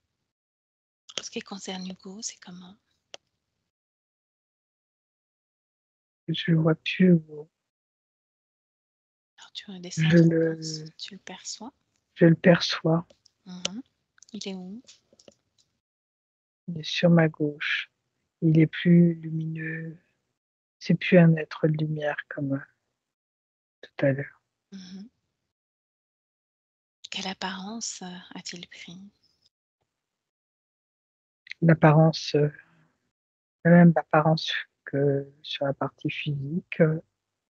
ce qui concerne Hugo, c'est comment? Je le vois plus. Alors, tu redescends Je ton le, pouce, tu le perçois. je le perçois. Mhm. Il est où? Il est sur ma gauche. Il est plus lumineux. C'est plus un être de lumière comme tout à l'heure. Mhm. Quelle apparence a-t-il pris? L'apparence, la même apparence que sur la partie physique,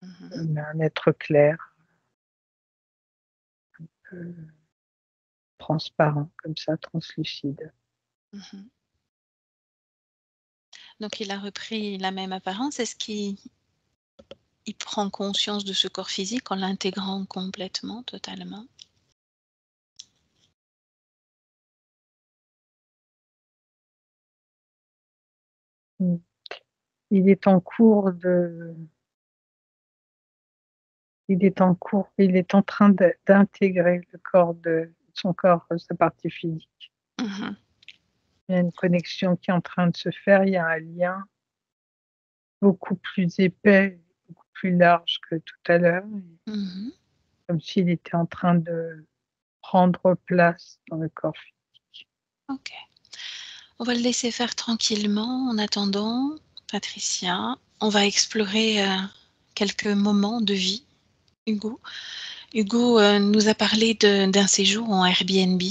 Mhm. mais un être clair, euh, transparent, comme ça, translucide. Mhm. Donc, il a repris la même apparence. Est-ce qu'il prend conscience de ce corps physique en l'intégrant complètement, totalement? Mm. Il est en cours de, il est en train d'intégrer le corps de son corps, sa partie physique. Mhm. Il y a une connexion qui est en train de se faire, il y a un lien beaucoup plus épais, beaucoup plus large que tout à l'heure, Mhm. comme s'il était en train de prendre place dans le corps physique. Ok. On va le laisser faire tranquillement. En attendant, Patricia, on va explorer quelques moments de vie. Hugo. Hugo nous a parlé d'un séjour en Airbnb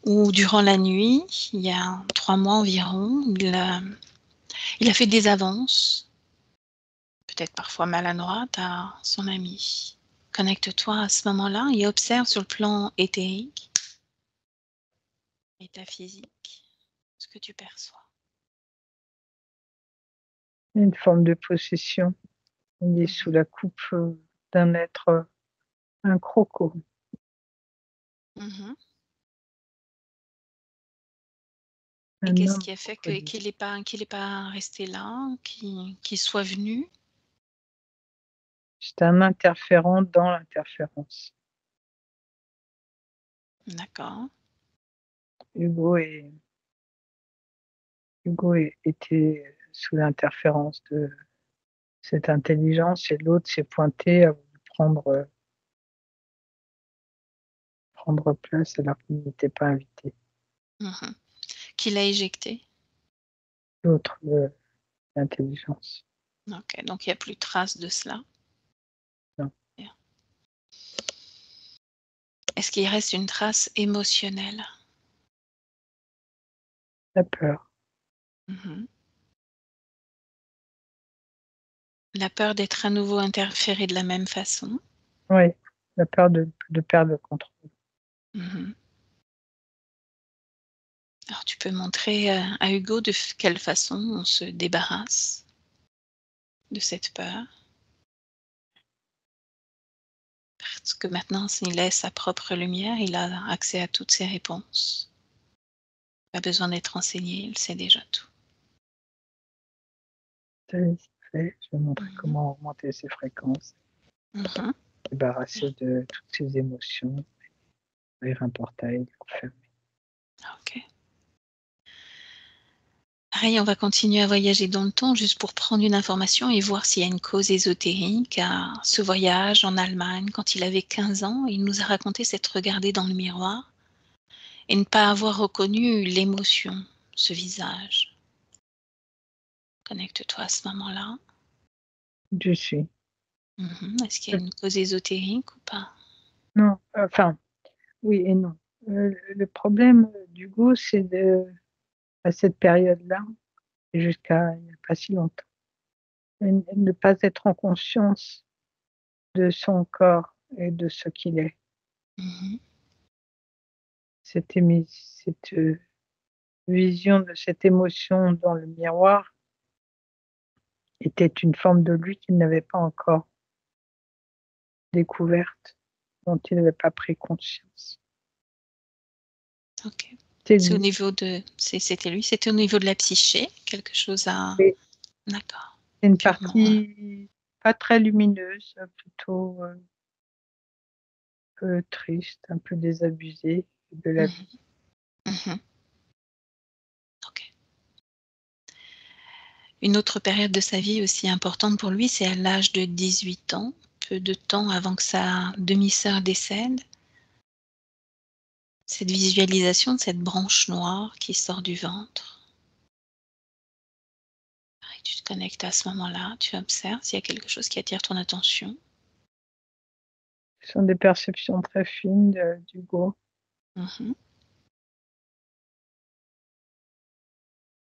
où durant la nuit, il y a 3 mois environ, il a fait des avances, peut-être parfois maladroites, à son ami. Connecte-toi à ce moment-là et observe sur le plan éthérique, métaphysique, ce que tu perçois. Il y a une forme de possession. Il est sous la coupe d'un être, un croco. Mhm. Et Un qu'est-ce homme qui a fait crocodile. qu'il est pas resté là, qu'il soit venu? C'est un interférent dans l'interférence. D'accord. Hugo, était sous l'interférence de cette intelligence et l'autre s'est pointé à vouloir prendre place alors qu'il n'était pas invité. Mhm. Qu'il a éjecté. L'autre, l'intelligence. Ok, donc il n'y a plus de trace de cela. Non. Bien. Est-ce qu'il reste une trace émotionnelle? La peur. Mhm. La peur d'être à nouveau interféré de la même façon. Oui, la peur de perdre le contrôle. Mhm. Alors tu peux montrer à Hugo de quelle façon on se débarrasse de cette peur. Parce que maintenant, s'il est sa propre lumière, il a accès à toutes ses réponses. Pas besoin d'être enseigné, il sait déjà tout. Ça y est, c'est fait. Je vais montrer Mhm. comment augmenter ses fréquences, Mhm. débarrasser de toutes ses émotions, ouvrir un portail, l'enfermer. Ok. Pareil, on va continuer à voyager dans le temps juste pour prendre une information et voir s'il y a une cause ésotérique à ce voyage en Allemagne. Quand il avait 15 ans, il nous a raconté s'être regardé dans le miroir et ne pas avoir reconnu l'émotion, ce visage. Connecte-toi à ce moment-là. Je suis. Est-ce qu'il y a une cause ésotérique ou pas? Non, enfin, oui et non. Le problème d'Hugo, c'est à cette période-là, et jusqu'à il n'y a pas si longtemps, ne pas être en conscience de son corps et de ce qu'il est. Mhm. Cette vision de cette émotion dans le miroir était une forme de lui qu'il n'avait pas encore découverte, dont il n'avait pas pris conscience. Ok. C'est C'est au lui. niveau de... C'était lui, c'était au niveau de la psyché, quelque chose à... Et D'accord. c'est une Purement... partie pas très lumineuse, plutôt peu triste, un peu désabusée de la vie. Mhm. Une autre période de sa vie aussi importante pour lui, c'est à l'âge de 18 ans, peu de temps avant que sa demi-sœur décède. Cette visualisation de cette branche noire qui sort du ventre. Et tu te connectes à ce moment-là, tu observes s'il y a quelque chose qui attire ton attention. Ce sont des perceptions très fines d'Hugo. Mhm.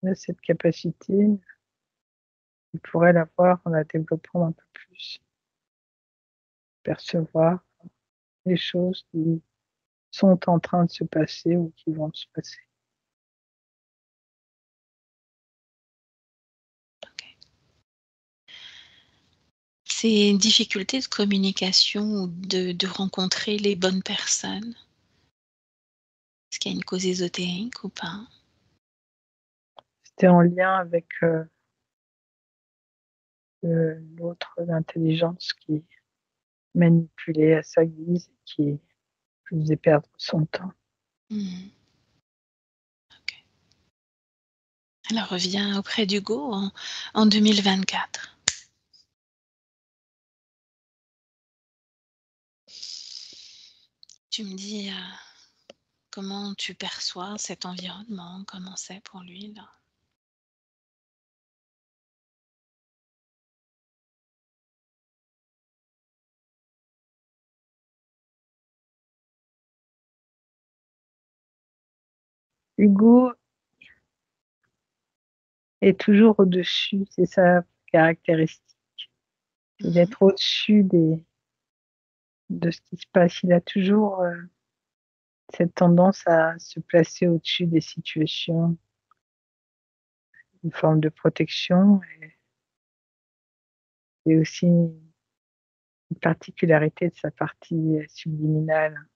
Il a cette capacité, il pourrait l'avoir en la développant un peu plus. Percevoir les choses qui sont en train de se passer ou qui vont se passer. Ok. Ces difficultés de communication ou de rencontrer les bonnes personnes, est-ce qu'il y a une cause ésotérique ou pas? C'était en lien avec l'autre, l'intelligence qui manipulait à sa guise et qui lui faisait perdre son temps. Mhm. Ok. Alors reviens auprès d'Hugo en 2024. Tu me dis comment tu perçois cet environnement, comment c'est pour lui là? Hugo est toujours au-dessus, c'est sa caractéristique, c'est Mhm. d'être au-dessus de ce qui se passe. Il a toujours cette tendance à se placer au-dessus des situations, une forme de protection et aussi une particularité de sa partie subliminale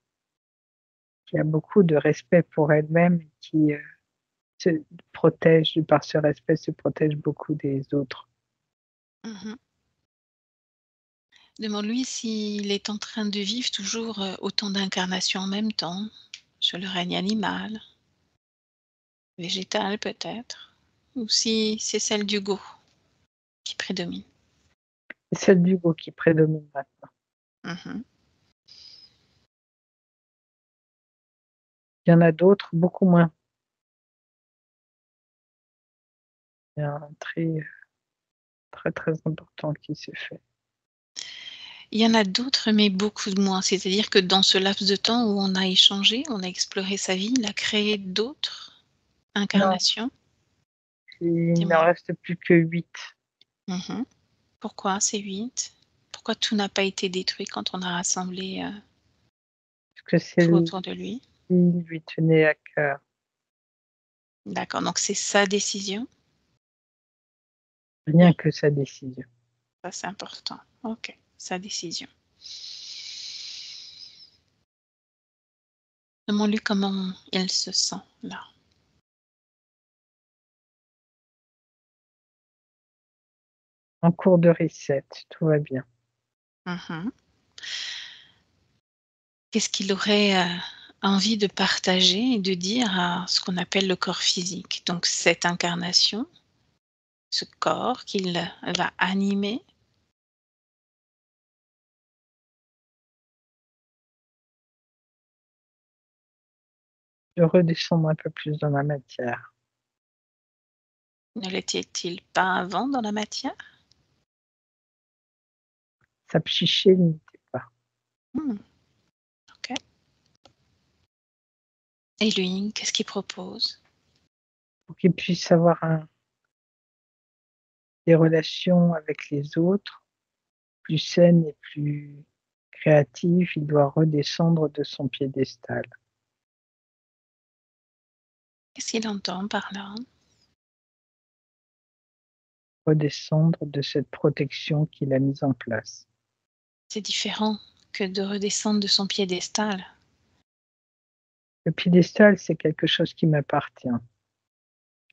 qui a beaucoup de respect pour elle-même et qui se protège, par ce respect, se protège beaucoup des autres. Mhm. Demande-lui s'il est en train de vivre toujours autant d'incarnations en même temps, sur le règne animal, végétal peut-être, ou si c'est celle d'Hugo qui prédomine. C'est celle d'Hugo qui prédomine maintenant. Mhm. Il y en a d'autres, beaucoup moins. Il y a un très, très, très important qui se fait. Il y en a d'autres, mais beaucoup de moins. C'est-à-dire que dans ce laps de temps où on a échangé, on a exploré sa vie, il a créé d'autres Non, incarnations. il n'en Dis-moi. reste plus que 8. Mhm. Pourquoi ces 8? Pourquoi tout n'a pas été détruit quand on a rassemblé Parce que tout celle-ci autour de lui? lui tenait à cœur. D'accord, donc c'est sa décision? Rien que sa décision. Ça, c'est important. Ok, sa décision. Demande-lui comment il se sent là. En cours de reset, tout va bien. Mhm. Qu'est-ce qu'il aurait envie de partager et de dire à ce qu'on appelle le corps physique? Donc cette incarnation, ce corps qu'il va animer. De redescendre un peu plus dans la matière. Ne l'était-il pas avant dans la matière? Sa psyché n'était pas. Hmm, ok. Et lui, qu'est-ce qu'il propose? Pour qu'il puisse avoir des relations avec les autres plus saines et plus créatives, il doit redescendre de son piédestal. Qu'est-ce qu'il entend par là? Redescendre de cette protection qu'il a mise en place. C'est différent que de redescendre de son piédestal. Le piédestal, c'est quelque chose qui m'appartient.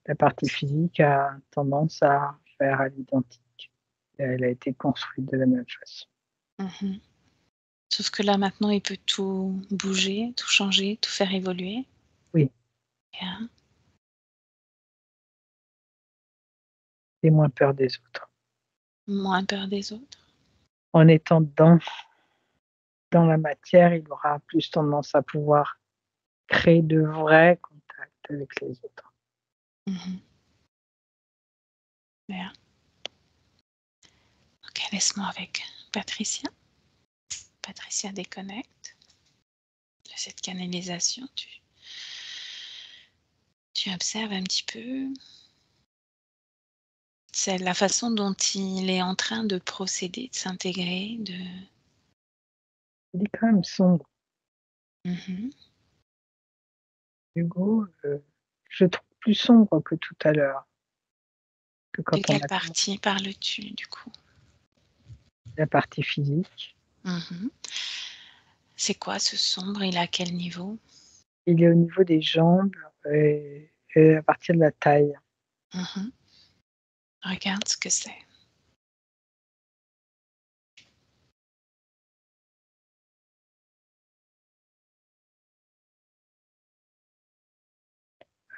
La partie physique a tendance à faire à l'identique. Elle a été construite de la même façon. Mhm. Sauf que là maintenant, il peut tout bouger, tout changer, tout faire évoluer. Oui, Bien. et moins peur des autres. Moins peur des autres. En étant dans la matière, il aura plus tendance à pouvoir créer de vrais contacts avec les autres. Bien. Ok, laisse-moi avec Patricia. Patricia déconnecte de cette canalisation. Tu observes un petit peu. C'est la façon dont il est en train de procéder, de s'intégrer, de... Il est quand même sombre. Mhm. Hugo, je trouve plus sombre que tout à l'heure. Que De quand on quelle a partie parles-tu, du coup? la partie physique. Mhm. C'est quoi ce sombre? Il est à quel niveau? Il est au niveau des jambes et à partir de la taille. Mhm. Regarde ce que c'est.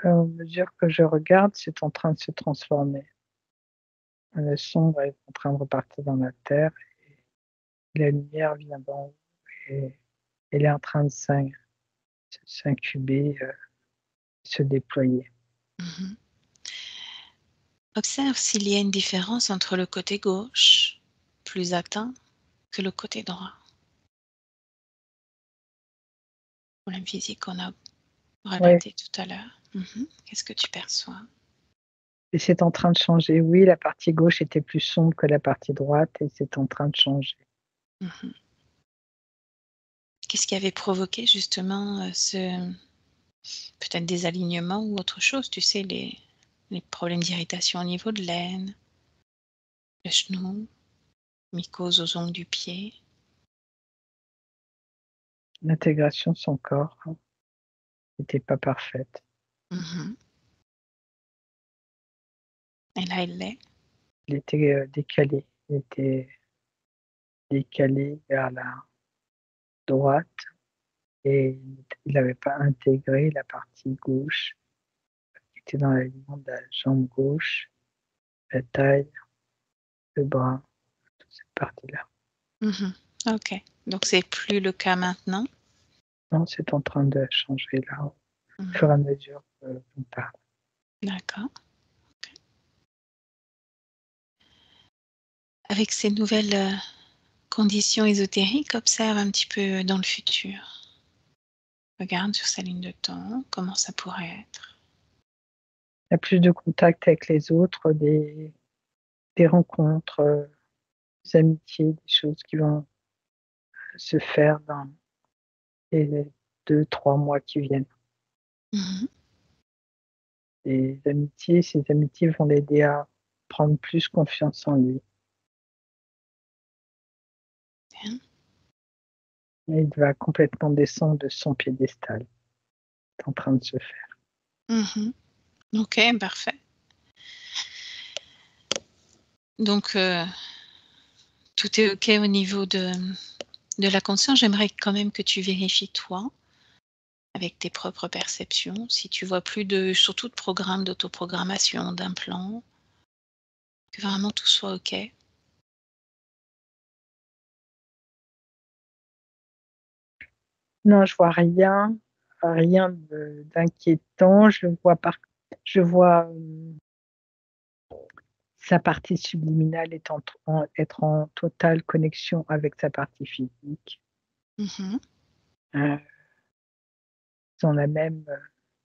À mesure que je regarde, c'est en train de se transformer. Le sombre est en train de repartir dans la terre et la lumière vient d'en haut et elle est en train de s'incuber, se déployer. Mhm. Observe s'il y a une différence entre le côté gauche, plus atteint, que le côté droit. Problème physique qu'on a Ouais. relaté tout à l'heure. Mhm. Qu'est-ce que tu perçois? Et c'est en train de changer. Oui, la partie gauche était plus sombre que la partie droite et c'est en train de changer. Mhm. Qu'est-ce qui avait provoqué justement peut-être des alignements ou autre chose, tu sais, les problèmes d'irritation au niveau de l'aine, le genou, mycose aux ongles du pied. L'intégration de son corps n'était pas parfaite. Mhm. Et là, elle l'est. Il était décalé. Il était décalé vers la droite et il n'avait pas intégré la partie gauche qui était dans l'alignement de la jambe gauche, la taille, le bras, toute cette partie-là. Mhm. Ok, donc c'est plus le cas maintenant. Non, c'est en train de changer là, au Mhm. fur et à mesure qu'on parle. D'accord. Ok. Avec ces nouvelles conditions ésotériques, observe un petit peu dans le futur. Regarde sur sa ligne de temps, comment ça pourrait être. Il y a plus de contact avec les autres, des rencontres, des amitiés, des choses qui vont se faire dans les 2, 3 mois qui viennent. Mhm. Ces amitiés vont l'aider à prendre plus confiance en lui. Bien. Et il va complètement descendre de son piédestal. C'est en train de se faire. Mhm. Ok, parfait. Donc, tout est ok au niveau de la conscience. J'aimerais quand même que tu vérifies toi, avec tes propres perceptions, si tu vois plus surtout de programmes d'autoprogrammation, d'implants, que vraiment tout soit ok. Non, je vois rien d'inquiétant. Je vois sa partie subliminale être en totale connexion avec sa partie physique. Mhm. Ils ont la même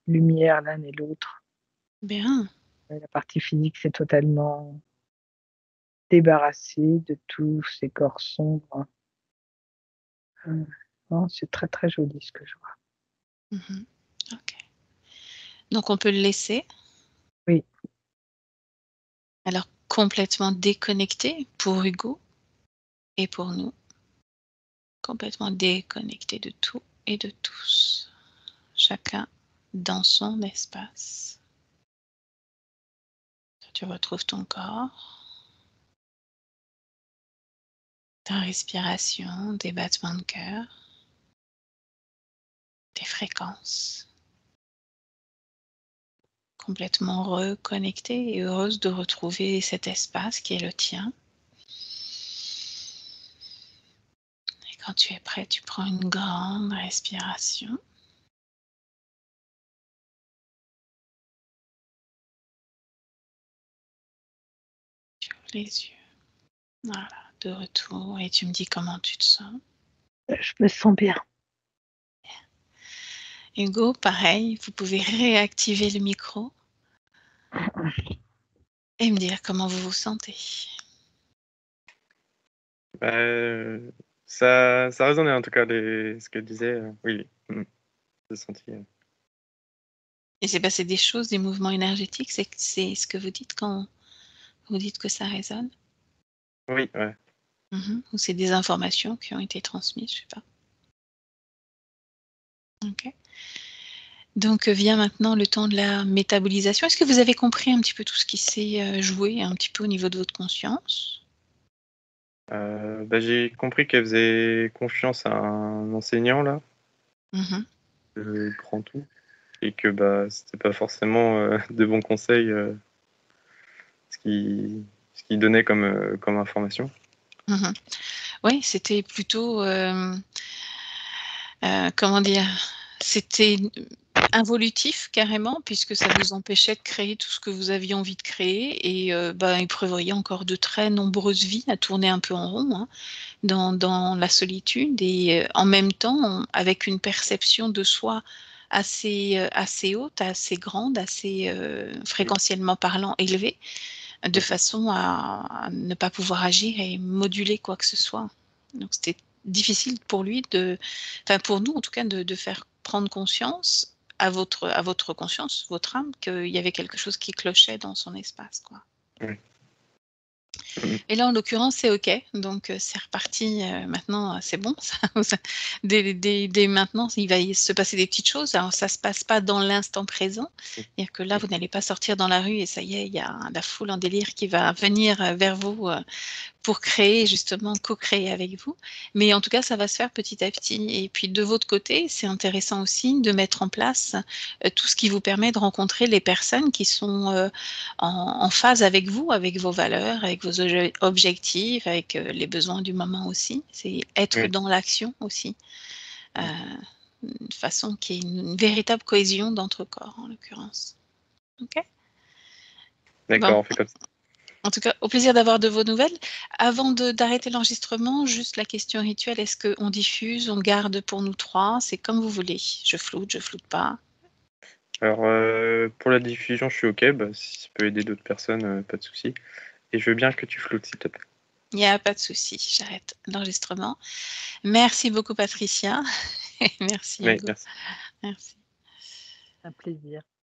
lumière l'un et l'autre. Bien. La partie physique s'est totalement débarrassée de tous ces corps sombres. Non, c'est très très joli ce que je vois. Mhm. Ok. Donc, on peut le laisser. Oui, Alors, complètement déconnecté pour Hugo et pour nous. Complètement déconnecté de tout et de tous. Chacun dans son espace. Tu retrouves ton corps, ta respiration, tes battements de cœur, tes fréquences. complètement reconnectée et heureuse de retrouver cet espace qui est le tien. Et quand tu es prêt, tu prends une grande respiration. Tu ouvres les yeux. Voilà, de retour. Et tu me dis comment tu te sens. Je me sens bien. Hugo, pareil, vous pouvez réactiver le micro et me dire comment vous vous sentez. Ça résonnait en tout cas ce qu'elle disait. Oui, j'ai senti. Et c'est passé des choses, des mouvements énergétiques, c'est ce que vous dites quand vous dites que ça résonne? Oui, ouais. Ou c'est des informations qui ont été transmises, je sais pas. Ok. Donc vient maintenant le temps de la métabolisation. Est-ce que vous avez compris un petit peu tout ce qui s'est joué un petit peu au niveau de votre conscience? J'ai compris qu'elle faisait confiance à un enseignant là, Mhm. le grand tout, et que c'était pas forcément de bons conseils ce qu'il donnait comme information. Mhm. Oui, c'était plutôt, comment dire, c'était involutif carrément, puisque ça vous empêchait de créer tout ce que vous aviez envie de créer et il prévoyait encore de très nombreuses vies à tourner un peu en rond, hein, dans la solitude et en même temps, avec une perception de soi assez haute, assez grande, assez fréquentiellement parlant élevée, de façon à ne pas pouvoir agir et moduler quoi que ce soit. Donc c'était difficile pour lui pour nous en tout cas, de faire prendre conscience à votre conscience, votre âme, qu'il y avait quelque chose qui clochait dans son espace, quoi. Oui. Et là, en l'occurrence, c'est OK. Donc, c'est reparti. Maintenant, c'est bon. Dès maintenant, il va se passer des petites choses. Alors, ça ne se passe pas dans l'instant présent. C'est-à-dire que là, vous n'allez pas sortir dans la rue et ça y est, il y a la foule en délire qui va venir vers vous pour créer, justement, co-créer avec vous. Mais en tout cas, ça va se faire petit à petit. Et puis, de votre côté, c'est intéressant aussi de mettre en place tout ce qui vous permet de rencontrer les personnes qui sont en phase avec vous, avec vos valeurs, avec vos objectifs, avec les besoins du moment aussi. C'est être Oui. dans l'action aussi. De façon qui est une véritable cohésion d'entre-corps, en l'occurrence. OK? D'accord, Bon. on fait comme ça. En tout cas, au plaisir d'avoir de vos nouvelles. Avant d'arrêter l'enregistrement, juste la question rituelle, est-ce qu'on diffuse, on garde pour nous trois? C'est comme vous voulez. Je floute pas. Alors, pour la diffusion, je suis OK. Si ça peut aider d'autres personnes, pas de souci. Et je veux bien que tu floutes, s'il te plaît. Il n'y a pas de souci, j'arrête l'enregistrement. Merci beaucoup, Patricia. Merci, Oui, Hugo. merci. Merci. Un plaisir.